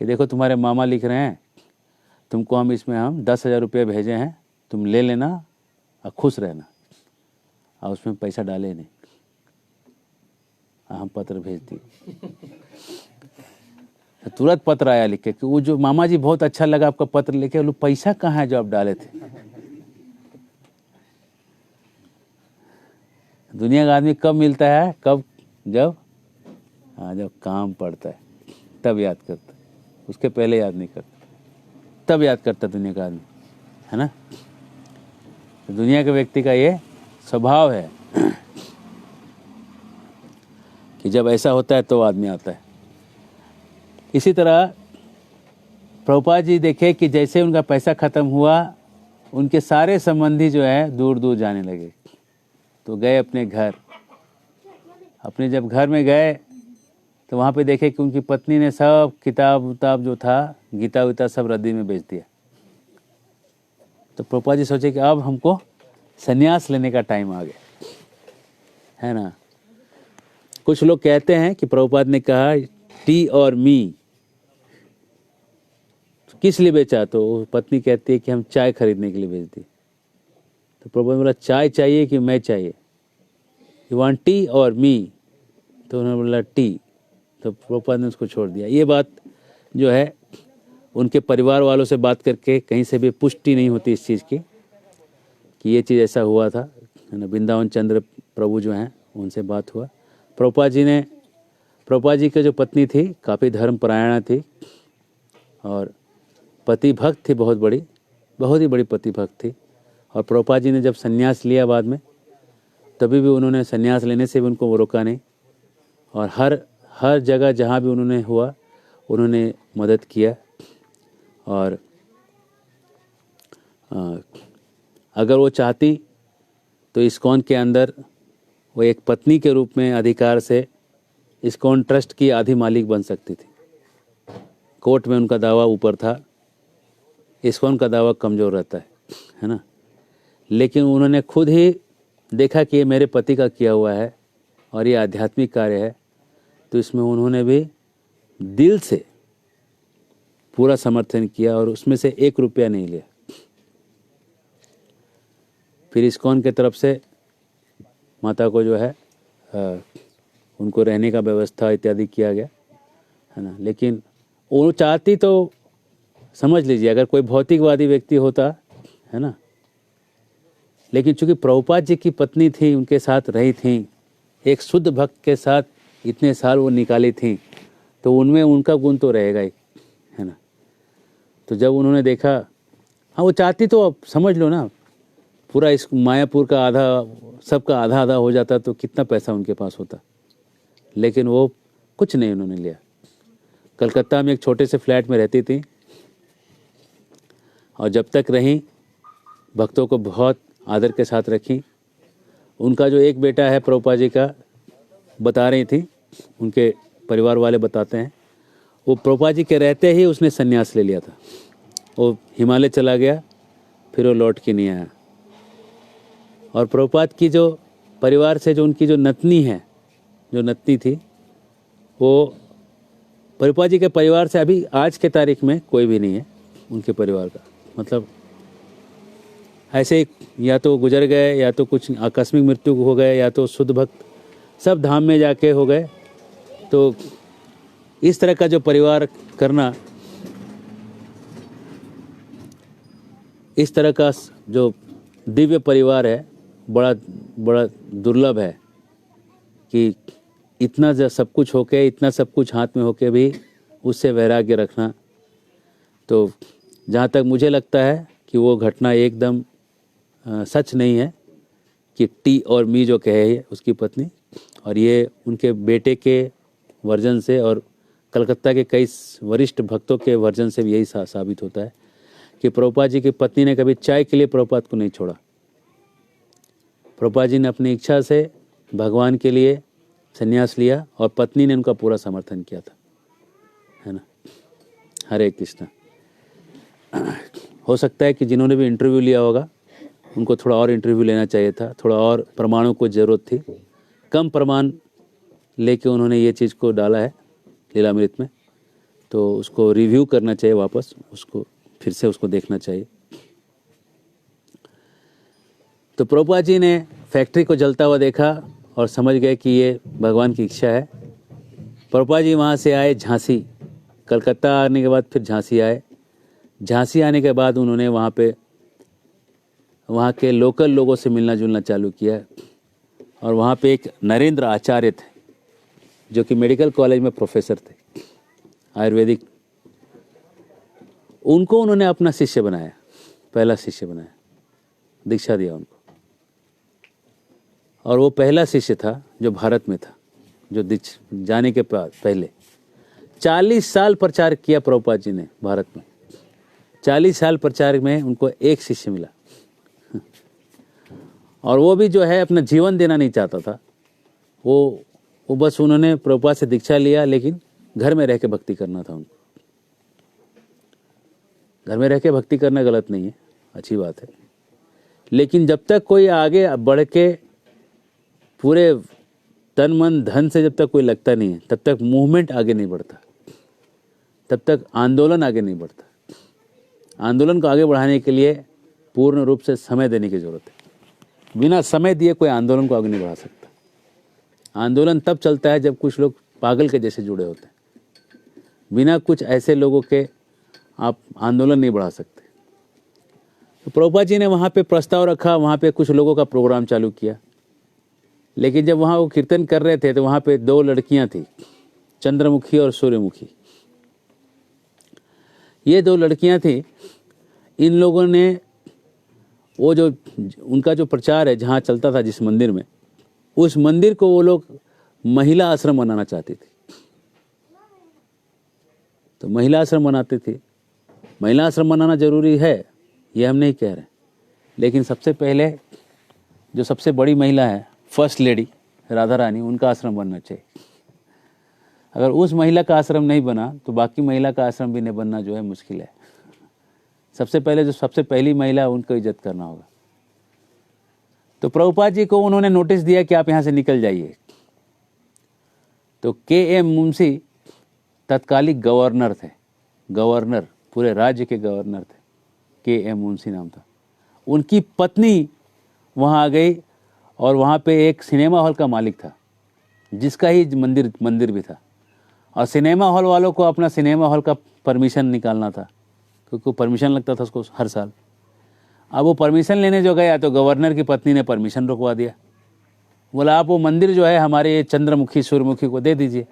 कि देखो तुम्हारे मामा लिख रहे हैं, तुमको हम इसमें 10,000 रुपये भेजे हैं, तुम ले लेना और खुश रहना। और उसमें पैसा डाले नहीं, हम पत्र भेज दिए। तुरंत पत्र आया लिख के कि वो जो मामा जी बहुत अच्छा लगा आपका पत्र लिखे, बोलो पैसा कहाँ है जो आप डाले थे। दुनिया का आदमी कब मिलता है? कब? जब काम पड़ता है तब याद करता है, उसके पहले याद नहीं करता, तब याद करता दुनिया का आदमी, है ना। तो दुनिया के व्यक्ति का ये स्वभाव है कि जब ऐसा होता है तो आदमी आता है। इसी तरह प्रभुपाद जी देखे कि जैसे उनका पैसा खत्म हुआ, उनके सारे संबंधी जो है दूर दूर जाने लगे। तो गए अपने घर, अपने जब घर में गए तो वहाँ पे देखे कि उनकी पत्नी ने सब किताब उताब जो था, गीता वीता सब रद्दी में बेच दिया। तो प्रभुपाद जी सोचे कि अब हमको संन्यास लेने का टाइम आ गया, है ना। कुछ लोग कहते हैं कि प्रभुपाद ने कहा टी और मी, किस लिए बेचा? तो पत्नी कहती है कि हम चाय खरीदने के लिए बेच दी। तो प्रभुपाद ने बोला चाय चाहिए कि मैं चाहिए, यू वांट टी और मी? तो उन्होंने बोला टी। तो प्रभुपाद ने उसको छोड़ दिया। ये बात जो है उनके परिवार वालों से बात करके कहीं से भी पुष्टि नहीं होती इस चीज़ की कि ये चीज़ ऐसा हुआ था, है ना। वृंदावन चंद्र प्रभु जो हैं उनसे बात हुआ। प्रभुपाद जी की जो पत्नी थी काफ़ी धर्मपरायणा थी और पति भक्त थी, बहुत ही बड़ी पति भक्त थी। और प्रभुपाद जी ने जब संन्यास लिया बाद में, तभी भी उन्होंने संन्यास लेने से भी उनको वो रोका नहीं। और हर जगह जहाँ भी उन्होंने हुआ उन्होंने मदद किया। और अगर वो चाहती तो इस्कॉन के अंदर वो एक पत्नी के रूप में अधिकार से इस्कॉन ट्रस्ट की आधी मालिक बन सकती थी। कोर्ट में उनका दावा ऊपर था, इस्कॉन का दावा कमज़ोर रहता है ना। लेकिन उन्होंने खुद ही देखा कि ये मेरे पति का किया हुआ है और ये आध्यात्मिक कार्य है, तो इसमें उन्होंने भी दिल से पूरा समर्थन किया और उसमें से 1 रुपया नहीं लिया। फिर इस्कॉन के तरफ से माता को जो है उनको रहने का व्यवस्था इत्यादि किया गया, है ना। लेकिन वो चाहती तो समझ लीजिए अगर कोई भौतिकवादी व्यक्ति होता, है ना, लेकिन चूंकि प्रभुपाद जी की पत्नी थी, उनके साथ रही थी, एक शुद्ध भक्त के साथ इतने साल वो निकाली थी, तो उनमें उनका गुण तो रहेगा ही, है ना। तो जब उन्होंने देखा, हाँ वो चाहती तो अब समझ लो ना, पूरा इस मायापुर का आधा, सबका आधा आधा हो जाता तो कितना पैसा उनके पास होता, लेकिन वो कुछ नहीं उन्होंने लिया। कलकत्ता में एक छोटे से फ्लैट में रहती थी और जब तक रहीं भक्तों को बहुत आदर के साथ रखी। उनका जो एक बेटा है प्रभुपाद जी का, बता रही थी, उनके परिवार वाले बताते हैं, वो प्रभुपाद जी के रहते ही उसने संन्यास ले लिया था। वो हिमालय चला गया, फिर वो लौट के नहीं आया। और प्रभुपाद की जो परिवार से जो उनकी जो नतनी है, जो नतनी थी, वो प्रभुपाद जी के परिवार से अभी आज के तारीख में कोई भी नहीं है उनके परिवार का। मतलब ऐसे या तो गुजर गए, या तो कुछ आकस्मिक मृत्यु हो गए, या तो शुद्ध भक्त सब धाम में जाके हो गए। तो इस तरह का जो परिवार करना, इस तरह का जो दिव्य परिवार है, बड़ा बड़ा दुर्लभ है कि इतना सब कुछ होके, इतना सब कुछ हाथ में होके भी उससे वैराग्य रखना। तो जहाँ तक मुझे लगता है कि वो घटना एकदम सच नहीं है कि टी और मी जो कहे है उसकी पत्नी, और ये उनके बेटे के वर्जन से और कलकत्ता के कई वरिष्ठ भक्तों के वर्जन से भी यही साबित होता है कि प्रभुपाद जी की पत्नी ने कभी चाय के लिए प्रभुपाद को नहीं छोड़ा। प्रभुपाद जी ने अपनी इच्छा से भगवान के लिए संन्यास लिया और पत्नी ने उनका पूरा समर्थन किया था, है ना। हरे कृष्णा। हो सकता है कि जिन्होंने भी इंटरव्यू लिया होगा उनको थोड़ा और इंटरव्यू लेना चाहिए था, थोड़ा और प्रमाणों को ज़रूरत थी। कम प्रमाण लेके उन्होंने ये चीज़ को डाला है लीलामृत में, तो उसको रिव्यू करना चाहिए वापस, उसको फिर से उसको देखना चाहिए। तो प्रभुपाद जी ने फैक्ट्री को जलता हुआ देखा और समझ गए कि ये भगवान की इच्छा है। प्रभुपाद जी वहाँ से आए झांसी, कलकत्ता आने के बाद फिर झांसी आए। झांसी आने के बाद उन्होंने वहाँ पे वहाँ के लोकल लोगों से मिलना जुलना चालू किया, और वहाँ पे एक नरेंद्र आचार्य थे जो कि मेडिकल कॉलेज में प्रोफेसर थे आयुर्वेदिक। उनको उन्होंने अपना शिष्य बनाया, पहला शिष्य बनाया, दीक्षा दिया उनको। और वो पहला शिष्य था जो भारत में था, जो जाने के पहले 40 साल प्रचार किया प्रभुपाद जी ने भारत में। 40 साल प्रचार में उनको एक शिष्य मिला, और वो भी जो है अपना जीवन देना नहीं चाहता था। वो बस उन्होंने प्रभुपाद से दीक्षा लिया, लेकिन घर में रह के भक्ति करना था उनको। घर में रह के भक्ति करना गलत नहीं है, अच्छी बात है, लेकिन जब तक कोई आगे बढ़ के पूरे तन मन धन से जब तक कोई लगता नहीं है, तब तक मूवमेंट आगे नहीं बढ़ता, तब तक आंदोलन आगे नहीं बढ़ता। आंदोलन को आगे बढ़ाने के लिए पूर्ण रूप से समय देने की जरूरत है। बिना समय दिए कोई आंदोलन को आगे नहीं बढ़ा सकता। आंदोलन तब चलता है जब कुछ लोग पागल के जैसे जुड़े होते हैं। बिना कुछ ऐसे लोगों के आप आंदोलन नहीं बढ़ा सकते। तो प्रभुपाद जी ने वहाँ पे प्रस्ताव रखा, वहाँ पे कुछ लोगों का प्रोग्राम चालू किया, लेकिन जब वहाँ वो कीर्तन कर रहे थे तो वहाँ पे 2 लड़कियाँ थी, चंद्रमुखी और सूर्यमुखी। ये 2 लड़कियाँ थी। इन लोगों ने वो जो उनका जो प्रचार है जहाँ चलता था जिस मंदिर में, उस मंदिर को वो लोग महिला आश्रम बनाना चाहती थी। तो महिला आश्रम बनाते थे। महिला आश्रम बनाना जरूरी है ये हम नहीं कह रहे, लेकिन सबसे पहले जो सबसे बड़ी महिला है, फर्स्ट लेडी राधा रानी, उनका आश्रम बनना चाहिए। अगर उस महिला का आश्रम नहीं बना तो बाकी महिला का आश्रम भी नहीं बनना जो है मुश्किल है। सबसे पहले जो सबसे पहली महिला है उनको इज्जत करना होगा। तो प्रभुपाद जी को उन्होंने नोटिस दिया कि आप यहाँ से निकल जाइए। तो के.एम. मुंशी तत्कालिक गवर्नर थे गवर्नर, पूरे राज्य के गवर्नर थे, के एम मुंशी नाम था, उनकी पत्नी वहाँ आ गई और वहाँ पे एक सिनेमा हॉल का मालिक था जिसका ही मंदिर भी था, और सिनेमा हॉल वालों को अपना सिनेमा हॉल का परमिशन निकालना था क्योंकि परमिशन लगता था उसको हर साल। अब वो परमिशन लेने जो गया तो गवर्नर की पत्नी ने परमिशन रुकवा दिया, बोला आप वो मंदिर जो है हमारे ये चंद्रमुखी सूर्यमुखी को दे दीजिए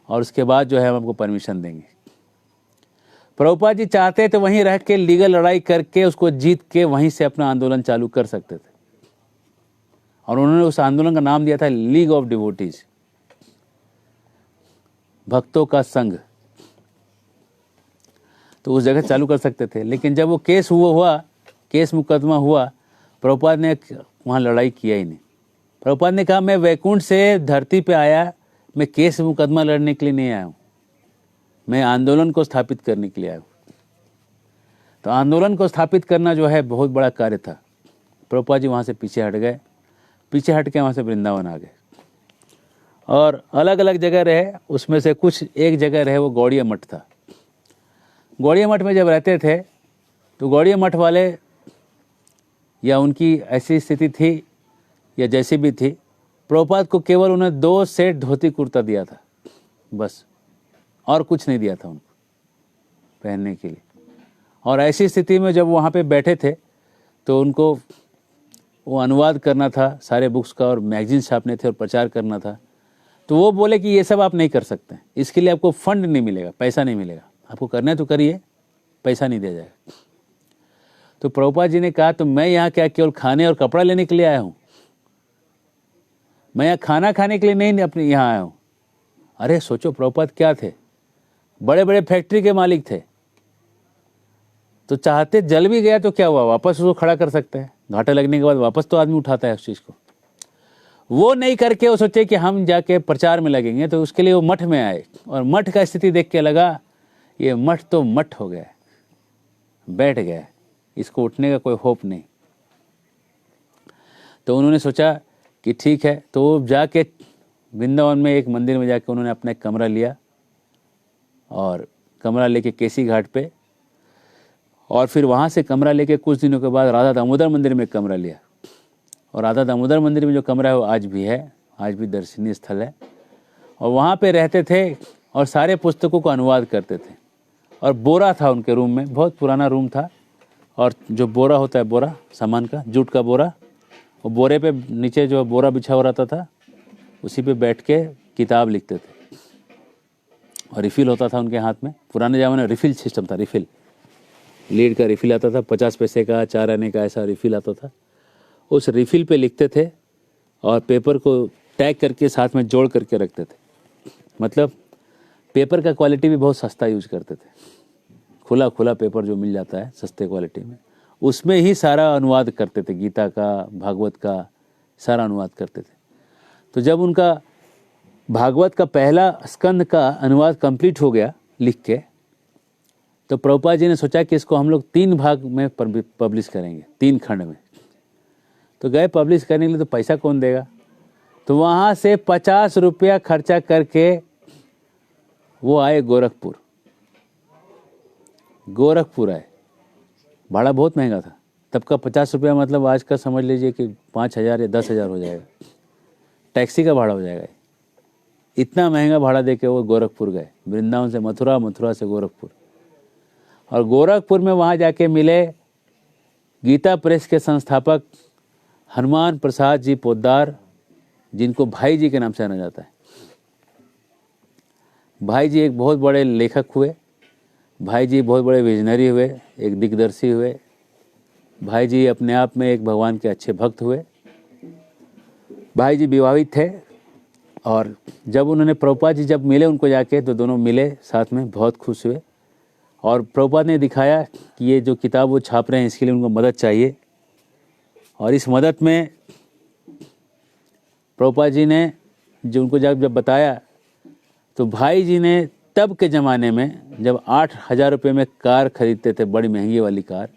और उसके बाद जो है हम आपको परमिशन देंगे। प्रभुपाद जी चाहते तो वहीं रह के लीगल लड़ाई करके उसको जीत के वहीं से अपना आंदोलन चालू कर सकते थे, और उन्होंने उस आंदोलन का नाम दिया था लीग ऑफ डिवोटीज, भक्तों का संघ। तो उस जगह चालू कर सकते थे, लेकिन जब वो केस मुकदमा हुआ, प्रभुपाद ने वहाँ लड़ाई किया ही नहीं। प्रभुपाद ने कहा मैं वैकुंठ से धरती पे आया, मैं केस मुकदमा लड़ने के लिए नहीं आया हूँ, मैं आंदोलन को स्थापित करने के लिए आया हूँ। तो आंदोलन को स्थापित करना जो है बहुत बड़ा कार्य था। प्रभुपाद जी वहाँ से पीछे हट गए, पीछे हट के वहाँ से वृंदावन आ गए और अलग अलग जगह रहे। उसमें से कुछ एक जगह रहे वो गौड़िया मठ था। गौड़िया मठ में जब रहते थे तो गौड़िया मठ वाले या उनकी ऐसी स्थिति थी या जैसी भी थी, प्रभुपाद को केवल उन्हें 2 सेट धोती कुर्ता दिया था बस, और कुछ नहीं दिया था उनको पहनने के लिए। और ऐसी स्थिति में जब वहाँ पे बैठे थे तो उनको वो अनुवाद करना था सारे बुक्स का और मैगजीन छापने थे और प्रचार करना था। तो वो बोले कि ये सब आप नहीं कर सकते, इसके लिए आपको फंड नहीं मिलेगा, पैसा नहीं मिलेगा, आपको करना है तो करिए, पैसा नहीं दिया जाएगा। तो प्रभुपाद जी ने कहा तो मैं यहाँ क्या केवल खाने और कपड़ा लेने के लिए आया हूँ, मैं यहाँ खाना खाने के लिए नहीं अपने यहाँ आया हूँ। अरे सोचो प्रभुपाद क्या थे, बड़े बड़े फैक्ट्री के मालिक थे, तो चाहते जल भी गया तो क्या हुआ, वापस उसको खड़ा कर सकते हैं, घाटा लगने के बाद वापस तो आदमी उठाता है उस चीज़ को। वो नहीं करके वो सोचे कि हम जाके प्रचार में लगेंगे, तो उसके लिए वो मठ में आए और मठ का स्थिति देख के लगा ये मठ तो मठ हो गया, बैठ गया, इसको उठने का कोई होप नहीं। तो उन्होंने सोचा कि ठीक है, तो वो जाके वृंदावन में एक मंदिर में जाके उन्होंने अपना एक कमरा लिया और कमरा लेके केसी घाट पे, और फिर वहाँ से कमरा लेके कुछ दिनों के बाद राधा दामोदर मंदिर में कमरा लिया। और राधा दामोदर मंदिर में जो कमरा है वो आज भी है, आज भी दर्शनीय स्थल है, और वहाँ पे रहते थे और सारे पुस्तकों को अनुवाद करते थे। और बोरा था उनके रूम में, बहुत पुराना रूम था, और जो बोरा होता है, बोरा सामान का, जूट का बोरा, वो बोरे पे नीचे जो बोरा बिछा हुआ रहता था उसी पे बैठ के किताब लिखते थे। और रिफ़िल होता था उनके हाथ में, पुराने ज़माने में रिफ़िल सिस्टम था, रिफ़िल, लीड का रिफ़िल आता था, 50 पैसे का, 4 आने का, ऐसा रिफ़िल आता था। उस रिफ़िल पे लिखते थे और पेपर को टैग करके साथ में जोड़ करके रखते थे। मतलब पेपर का क्वालिटी भी बहुत सस्ता यूज करते थे, खुला खुला पेपर जो मिल जाता है सस्ते क्वालिटी में, उसमें ही सारा अनुवाद करते थे, गीता का, भागवत का सारा अनुवाद करते थे। तो जब उनका भागवत का पहला स्कंद का अनुवाद कंप्लीट हो गया लिख के, तो प्रभुपाद जी ने सोचा कि इसको हम लोग 3 भाग में पब्लिश करेंगे, 3 खंड में। तो गए पब्लिश करने के लिए, तो पैसा कौन देगा, तो वहाँ से 50 रुपया खर्चा करके वो आए गोरखपुर आए। भाड़ा बहुत महंगा था तब का, 50 रुपया मतलब आज का समझ लीजिए कि 5,000 या 10,000 हो जाएगा, टैक्सी का भाड़ा हो जाएगा। इतना महंगा भाड़ा देके वो गोरखपुर गए, वृंदावन से मथुरा, मथुरा से गोरखपुर। और गोरखपुर में वहाँ जाके मिले गीता प्रेस के संस्थापक हनुमान प्रसाद जी पोद्दार, जिनको भाई जी के नाम से जाना जाता है। भाई जी एक बहुत बड़े लेखक हुए, भाई जी बहुत बड़े विजनरी हुए, एक दिग्दर्शी हुए। भाई जी अपने आप में एक भगवान के अच्छे भक्त हुए। भाई जी विवाहित थे, और जब उन्होंने प्रभुपाद जी जब मिले उनको जाके, तो दोनों मिले साथ में, बहुत खुश हुए। और प्रभुपाद ने दिखाया कि ये जो किताब वो छाप रहे हैं इसके लिए उनको मदद चाहिए, और इस मदद में प्रभुपाद जी ने जो उनको जब बताया, तो भाई जी ने तब के ज़माने में जब 8,000 रुपये में कार खरीदते थे, बड़ी महंगी वाली कार,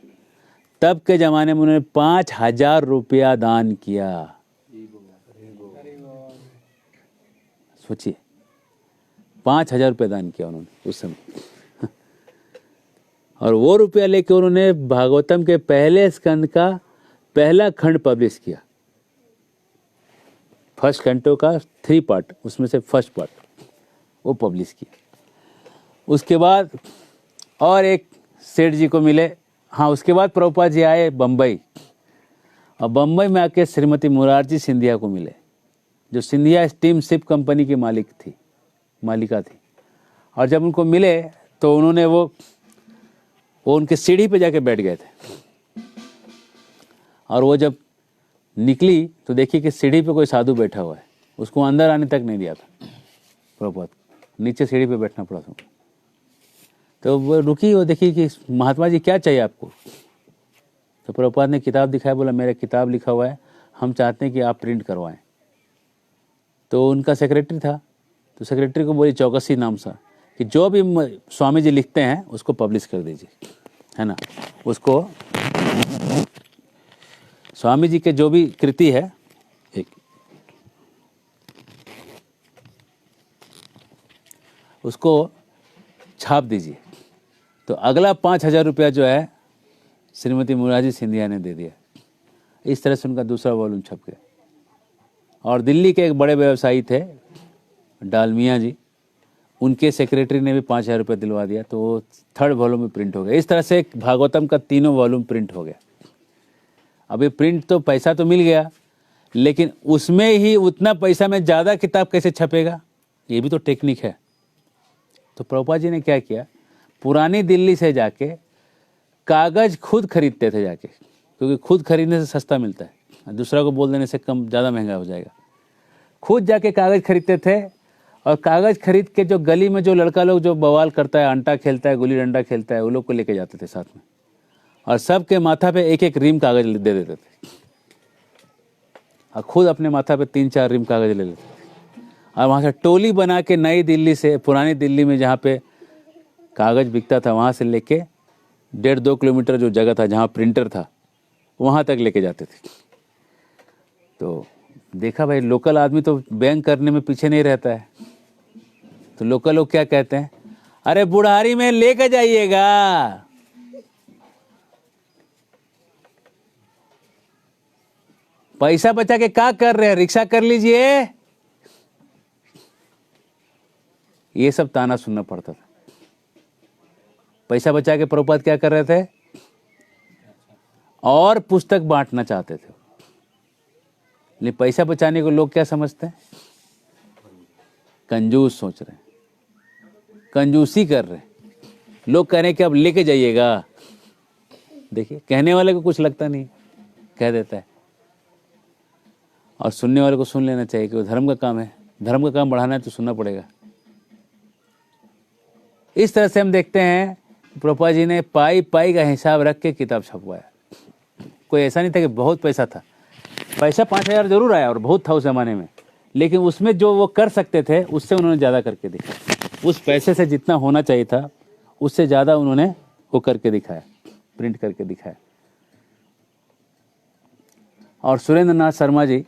तब के ज़माने में उन्होंने 5,000 रुपया दान किया। सोचिए, 5,000 रुपये दान किया उन्होंने उस समय। और वो रुपया लेके उन्होंने भागवतम के पहले स्कंद का पहला खंड पब्लिश किया। फर्स्ट कैंटो का 3 पार्ट, उसमें से फर्स्ट पार्ट वो पब्लिश किया। उसके बाद और एक सेठ जी को मिले। हाँ, उसके बाद प्रभुपाद जी आए बम्बई, और बम्बई में आके श्रीमती मुरारजी सिंधिया को मिले, जो सिंधिया स्टीम शिप कंपनी की मालिका थी। और जब उनको मिले तो उन्होंने वो उनके सीढ़ी पे जाके बैठ गए थे। और वो जब निकली तो देखी कि सीढ़ी पे कोई साधु बैठा हुआ है, उसको अंदर आने तक नहीं दिया था प्रभुपाद, नीचे सीढ़ी पे बैठना पड़ा था। तो वो रुकी, वो देखी कि महात्मा जी क्या चाहिए आपको। तो प्रभुपाद ने किताब दिखाया, बोला मेरा किताब लिखा हुआ है, हम चाहते हैं कि आप प्रिंट करवाएं। तो उनका सेक्रेटरी था, तो सेक्रेटरी को बोली चौकसी नाम सा कि जो भी स्वामी जी लिखते हैं उसको पब्लिश कर दीजिए, है ना। उसको स्वामी जी के जो भी कृति है उसको छाप दीजिए। तो अगला 5,000 रुपया जो है श्रीमती मुरारजी सिंधिया ने दे दिया। इस तरह से उनका दूसरा वॉल्यूम छप गया। और दिल्ली के एक बड़े व्यवसायी थे डालमिया जी, उनके सेक्रेटरी ने भी 5,000 रुपये दिलवा दिया, तो वो 3rd वॉल्यूम में प्रिंट हो गया। इस तरह से भागवतम का 3 वॉल्यूम प्रिंट हो गया। अभी प्रिंट तो पैसा तो मिल गया, लेकिन उसमें ही उतना पैसा में ज़्यादा किताब कैसे छपेगा, ये भी तो टेक्निक है। तो प्रभुपाद जी ने क्या किया, पुरानी दिल्ली से जाके कागज़ खुद खरीदते थे जाके, क्योंकि खुद खरीदने से सस्ता मिलता है, दूसरा को बोल देने से कम ज़्यादा महंगा हो जाएगा। खुद जाके कागज़ खरीदते थे, और कागज़ खरीद के जो गली में जो लड़का लोग जो बवाल करता है, अंटा खेलता है, गुल्ली डंडा खेलता है, वो लोग को लेके जाते थे साथ में, और सबके माथा पे 1-1 रीम कागज़ दे देते थे, और खुद अपने माथा पे 3-4 रीम कागज़ ले लेते थे। और वहाँ से टोली बना के नई दिल्ली से, पुरानी दिल्ली में जहाँ पे कागज़ बिकता था, वहाँ से लेके 1.5-2 किलोमीटर जो जगह था जहाँ प्रिंटर था, वहाँ तक लेके जाते थे। तो देखा भाई, लोकल आदमी तो बैंक करने में पीछे नहीं रहता है। तो लोकल लोग क्या कहते हैं, अरे बुढ़ारी में लेके जाइएगा, पैसा बचा के क्या कर रहे हैं, रिक्शा कर लीजिए। ये सब ताना सुनना पड़ता था। पैसा बचा के प्रभुपाद क्या कर रहे थे, और पुस्तक बांटना चाहते थे। लेकिन पैसा बचाने को लोग क्या समझते हैं, कंजूस सोच रहे हैं, कंजूसी कर रहे हैं। लोग कह रहे हैं कि अब लेके जाइएगा। देखिए, कहने वाले को कुछ लगता नहीं, कह देता है, और सुनने वाले को सुन लेना चाहिए कि वो धर्म का काम है, धर्म का काम बढ़ाना है तो सुनना पड़ेगा। इस तरह से हम देखते हैं प्रभुपाद जी ने पाई का हिसाब रख के किताब छपवाया। कोई ऐसा नहीं था कि बहुत पैसा था, पैसा 5,000 जरूर आया और बहुत था उस जमाने में, लेकिन उसमें जो वो कर सकते थे उससे उन्होंने ज़्यादा करके दिखाया। उस पैसे से जितना होना चाहिए था उससे ज़्यादा उन्होंने वो करके दिखाया, प्रिंट करके दिखाया। और सुरेंद्र नाथ शर्मा जी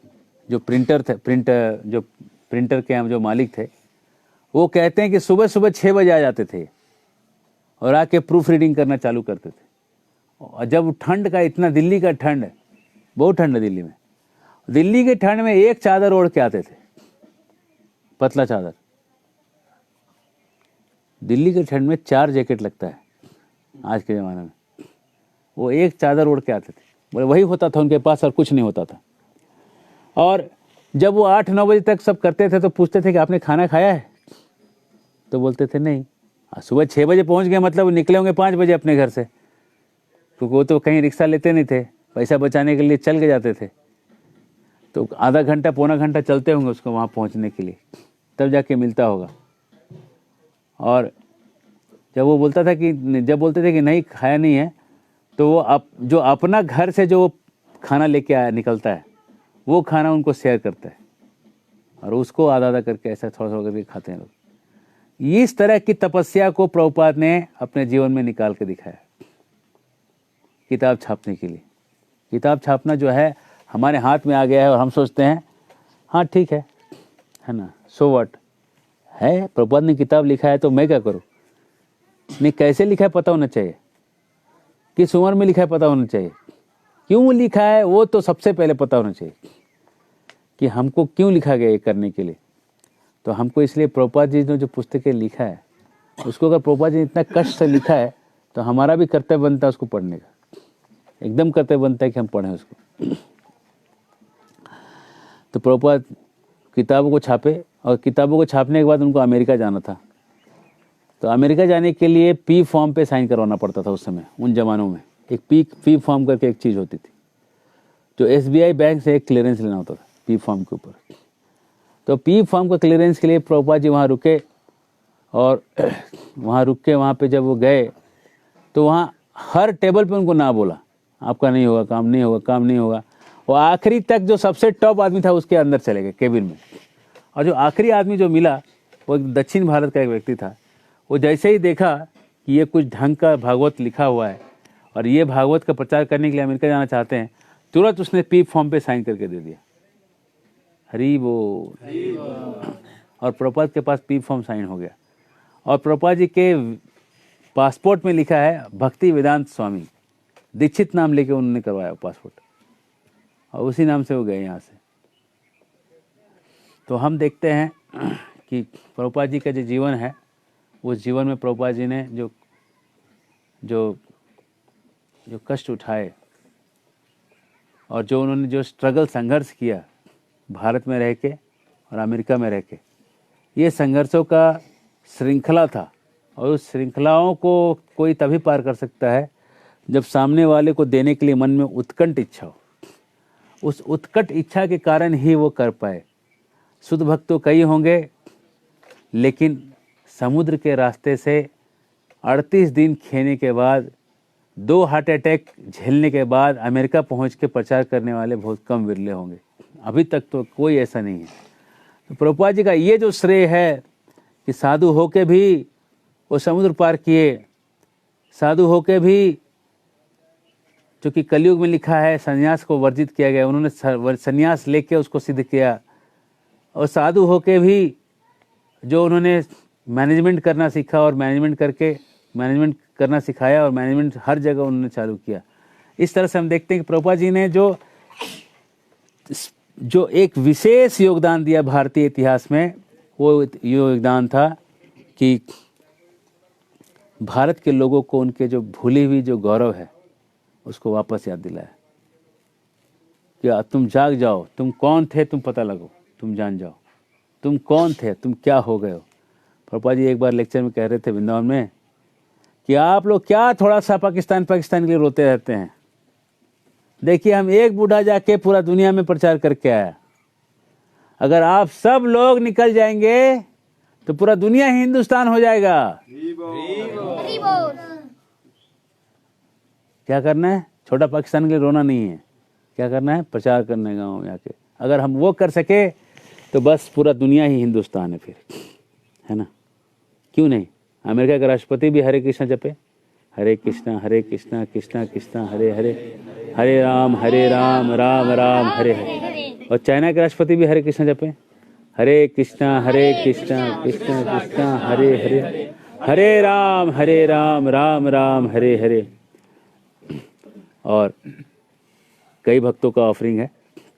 जो प्रिंटर थे, प्रिंटर के हम जो मालिक थे, वो कहते हैं कि सुबह 6 बजे आ जाते थे और आके प्रूफ रीडिंग करना चालू करते थे। और जब ठंड का इतना, दिल्ली का ठंड, बहुत ठंड है दिल्ली में, दिल्ली के ठंड में एक चादर ओढ़ के आते थे, पतला चादर। दिल्ली के ठंड में 4 जैकेट लगता है आज के ज़माने में, वो एक चादर ओढ़ के आते थे। बोले वही होता था उनके पास और कुछ नहीं होता था। और जब वो 8-9 बजे तक सब करते थे तो पूछते थे कि आपने खाना खाया है, तो बोलते थे नहीं। सुबह 6 बजे पहुंच गए, मतलब निकले होंगे 5 बजे अपने घर से, क्योंकि वो तो कहीं रिक्शा लेते नहीं थे, पैसा बचाने के लिए चल के जाते थे। तो आधा घंटा पौना घंटा चलते होंगे उसको वहाँ पहुँचने के लिए, तब जाके मिलता होगा। और जब वो बोलता था कि, जब बोलते थे कि नहीं खाया नहीं है, तो वो जो अपना घर से जो खाना लेके आया निकलता है, वो खाना उनको शेयर करता है, और उसको आधा आधा करके ऐसा थोड़ा थोड़ा करके खाते हैं लोग। इस तरह की तपस्या को प्रभुपाद ने अपने जीवन में निकाल के दिखाया किताब छापने के लिए। किताब छापना जो है हमारे हाथ में आ गया है, और हम सोचते हैं हाँ ठीक है ना, सो व्हाट है, प्रभुपाद ने किताब लिखा है तो मैं क्या करूँ। नहीं, कैसे लिखा है पता होना चाहिए, किस उम्र में लिखा है पता होना चाहिए, क्यों लिखा है वो तो सबसे पहले पता होना चाहिए कि हमको क्यों लिखा गया ये करने के लिए। तो हमको इसलिए प्रभुपाद जी ने जो पुस्तकें लिखा है उसको अगर प्रभुपाद जी ने इतना कष्ट से लिखा है तो हमारा भी कर्तव्य बनता है उसको पढ़ने का, एकदम कर्तव्य बनता है कि हम पढ़ें उसको। तो प्रभुपाद किताबों को छापे और किताबों को छापने के बाद उनको अमेरिका जाना था। तो अमेरिका जाने के लिए पी फॉर्म पे साइन करवाना पड़ता था उस समय, उन जमानों में एक पी फॉर्म करके एक चीज़ होती थी, जो SBI बैंक से एक क्लियरेंस लेना होता था पी फॉर्म के ऊपर। तो पी फॉर्म का क्लियरेंस के लिए प्रभुपाद जी वहाँ रुके और वहाँ रुक के वहाँ पे जब वो गए तो वहाँ हर टेबल पे उनको ना बोला, आपका नहीं होगा, काम नहीं होगा, काम नहीं होगा। वो आखिरी तक जो सबसे टॉप आदमी था उसके अंदर चले गए केबिन में, और जो आखिरी आदमी जो मिला वो दक्षिण भारत का एक व्यक्ति था। वो जैसे ही देखा कि ये कुछ ढंग का भागवत लिखा हुआ है और ये भागवत का प्रचार करने के लिए अमेरिका जाना चाहते हैं, तुरंत उसने पी फॉर्म पे साइन करके दे दिया। हरी बोल। और प्रभुपाद के पास पी फॉर्म साइन हो गया और प्रभुपाद जी के पासपोर्ट में लिखा है भक्ति वेदांत स्वामी, दीक्षित नाम लेके उन्होंने करवाया पासपोर्ट और उसी नाम से वो गए यहाँ से। तो हम देखते हैं कि प्रभुपाद जी का जो जीवन है उस जीवन में प्रभुपाद जी ने जो जो जो कष्ट उठाए और जो उन्होंने जो स्ट्रगल संघर्ष किया भारत में रह के और अमेरिका में रह के, ये संघर्षों का श्रृंखला था। और उस श्रृंखलाओं को कोई तभी पार कर सकता है जब सामने वाले को देने के लिए मन में उत्कंठ इच्छा हो। उस उत्कट इच्छा के कारण ही वो कर पाए। शुद्ध भक्त तो कई होंगे, लेकिन समुद्र के रास्ते से 38 दिन खेने के बाद 2 हार्ट अटैक झेलने के बाद अमेरिका पहुंच के प्रचार करने वाले बहुत कम विरले होंगे। अभी तक तो कोई ऐसा नहीं है। तो प्रभुपाद जी का ये जो श्रेय है कि साधु होके भी वो समुद्र पार किए, साधु होके भी, चूँकि कलयुग में लिखा है संन्यास को वर्जित किया गया, उन्होंने संन्यास लेके उसको सिद्ध किया। और साधु होके भी जो उन्होंने मैनेजमेंट करना सीखा और मैनेजमेंट मैनेजमेंट करना सिखाया और मैनेजमेंट हर जगह उन्होंने चालू किया। इस तरह से हम देखते हैं कि प्रभुपाद जी ने जो एक विशेष योगदान दिया भारतीय इतिहास में, वो योगदान था कि भारत के लोगों को उनके जो भूली हुई जो गौरव है उसको वापस याद दिलाया। कि तुम जाग जाओ, तुम कौन थे तुम पता लगो, तुम जान जाओ तुम कौन थे, तुम क्या हो गए हो। प्रभुपाद जी एक बार लेक्चर में कह रहे थे वृंदावन में कि आप लोग क्या थोड़ा सा पाकिस्तान के लिए रोते रहते हैं। देखिए हम एक बूढ़ा जाके पूरा दुनिया में प्रचार करके आया, अगर आप सब लोग निकल जाएंगे तो पूरा दुनिया ही हिंदुस्तान हो जाएगा। क्या करना है, छोटा पाकिस्तान के लिए रोना नहीं है, क्या करना है, प्रचार करने गाँव में आके। अगर हम वो कर सके तो बस पूरा दुनिया ही हिंदुस्तान है फिर, है ना। क्यों नहीं, अमेरिका का राष्ट्रपति भी हरे कृष्णा जपे, हरे कृष्णा कृष्णा कृष्णा हरे हरे, हरे राम राम राम हरे हरे। और चाइना के राष्ट्रपति भी हरे कृष्णा जपे, हरे कृष्णा कृष्णा कृष्णा हरे हरे, हरे राम राम राम हरे हरे। और कई भक्तों का ऑफरिंग है,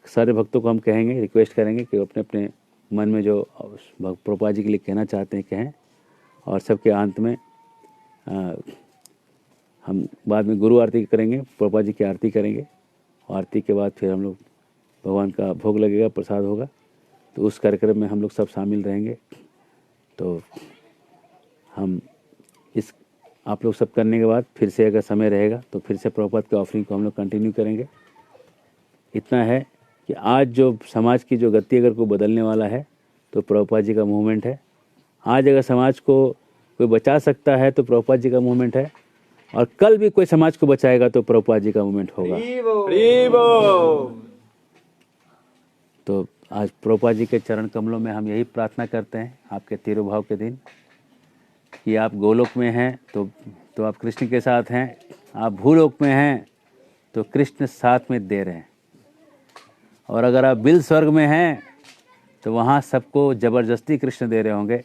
सारे भक्तों को हम कहेंगे, रिक्वेस्ट करेंगे कि अपने अपने मन में जो प्रभुपाद जी के लिए कहना चाहते हैं कहें। और सबके अंत में हम बाद में गुरु आरती करेंगे, प्रभुपाद जी की आरती करेंगे। आरती के बाद फिर हम लोग भगवान का भोग लगेगा, प्रसाद होगा, तो उस कार्यक्रम में हम लोग सब शामिल रहेंगे। तो हम इस आप लोग सब करने के बाद फिर से अगर समय रहेगा तो फिर से प्रभुपाद के ऑफरिंग को हम लोग कंटिन्यू करेंगे। इतना है कि आज जो समाज की जो गति अगर कोई बदलने वाला है तो प्रभुपाद जी का मूवमेंट है। आज अगर समाज को कोई बचा सकता है तो प्रभुपाद जी का मूवमेंट है, और कल भी कोई समाज को बचाएगा तो प्रभुपाद जी का मूवमेंट होगा। तो आज प्रभुपाद जी के चरण कमलों में हम यही प्रार्थना करते हैं आपके तिरुभाव के दिन कि आप गोलोक में हैं तो आप कृष्ण के साथ हैं, आप भूलोक में हैं तो कृष्ण साथ में दे रहे हैं, और अगर आप बिल स्वर्ग में हैं तो वहाँ सबको ज़बरदस्ती कृष्ण दे रहे होंगे।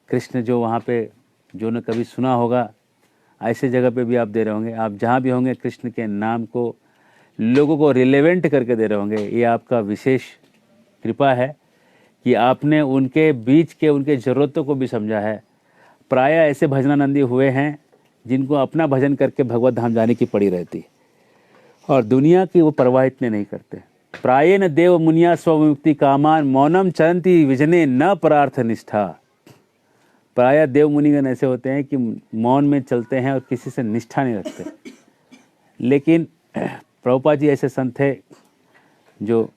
कृष्ण जो वहाँ पे जो न कभी सुना होगा, ऐसे जगह पे भी आप दे रहे होंगे। आप जहाँ भी होंगे कृष्ण के नाम को लोगों को रिलेवेंट करके दे रहे होंगे। ये आपका विशेष कृपा है कि आपने उनके बीच के उनके ज़रूरतों को भी समझा है। प्रायः ऐसे भजनानंदी हुए हैं जिनको अपना भजन करके भगवत धाम जाने की पड़ी रहती और दुनिया की वो परवाह इतने नहीं करते। प्रायेण देव मुनिया स्वमुक्ति कामान मौनम चरंती विजने न परार्थ निष्ठा। प्रायः देव मुनिगण ऐसे होते हैं कि मौन में चलते हैं और किसी से निष्ठा नहीं रखते। लेकिन प्रभुपाद जी ऐसे संत थे जो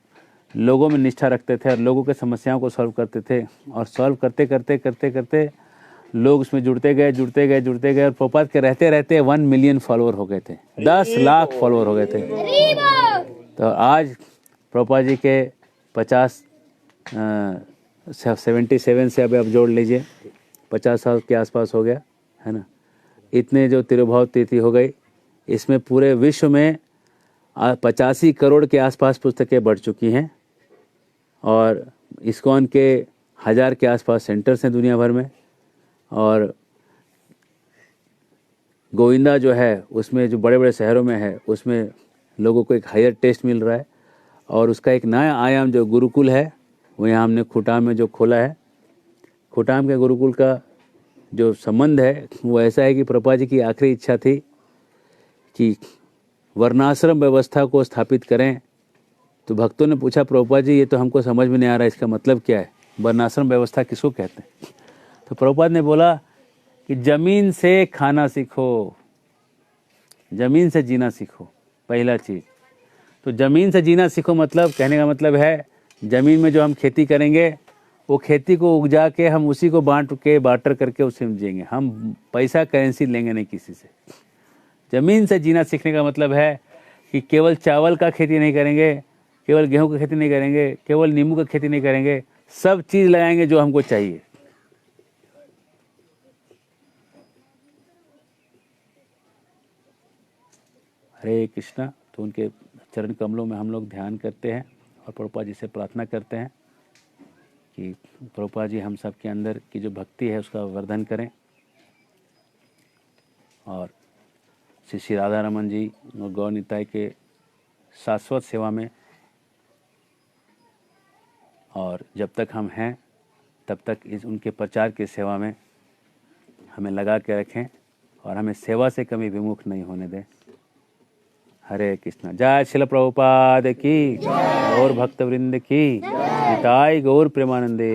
लोगों में निष्ठा रखते थे और लोगों के समस्याओं को सॉल्व करते थे और सॉल्व करते करते करते करते लोग उसमें जुड़ते गए और प्रभुपाद के रहते रहते 1 मिलियन फॉलोअर हो गए थे, 10 लाख फॉलोअर हो गए थे। तो आज प्रभुपाद जी के 77 से अभी आप जोड़ लीजिए 50 साल के आसपास हो गया है ना। इतने जो तिरुभाव तिथि हो गई, इसमें पूरे विश्व में 85 करोड़ के आसपास पुस्तकें बढ़ चुकी हैं और इस्कॉन के 1000 के आसपास सेंटर्स हैं दुनिया भर में। और गोविंदा जो है उसमें जो बड़े बड़े शहरों में है उसमें लोगों को एक हायर टेस्ट मिल रहा है। और उसका एक नया आयाम जो गुरुकुल है वो यहाँ हमने खुटाम में जो खोला है। खुटाम के गुरुकुल का जो संबंध है वो ऐसा है कि प्रभुपाद जी की आखिरी इच्छा थी कि वर्णाश्रम व्यवस्था को स्थापित करें। तो भक्तों ने पूछा प्रभुपाद जी ये तो हमको समझ में नहीं आ रहा, इसका मतलब क्या है, वर्णाश्रम व्यवस्था किसको कहते हैं। तो प्रभुपाद ने बोला कि जमीन से खाना सीखो, जमीन से जीना सीखो, पहला चीज़। तो जमीन से जीना सीखो मतलब कहने का मतलब है जमीन में जो हम खेती करेंगे वो खेती को उगजा के हम उसी को बार्टर करके उसे जिएंगे। हम पैसा करेंसी लेंगे नहीं किसी से। ज़मीन से जीना सीखने का मतलब है कि केवल चावल का खेती नहीं करेंगे, केवल गेहूं की खेती नहीं करेंगे, केवल नींबू की खेती नहीं करेंगे, सब चीज़ लगाएंगे जो हमको चाहिए। हरे कृष्णा। तो उनके चरण कमलों में हम लोग ध्यान करते हैं और प्रभुपाद जी से प्रार्थना करते हैं कि प्रभुपाद जी हम सब के अंदर की जो भक्ति है उसका वर्धन करें और श्री राधा रमन जी और गौर निताई के शाश्वत सेवा में और जब तक हम हैं तब तक इस उनके प्रचार की सेवा में हमें लगा के रखें और हमें सेवा से कभी विमुख नहीं होने दें। हरे कृष्णा। जय श्रील प्रभुपाद की, गौर भक्त वृंद की, निताई गौर प्रेमानंदे।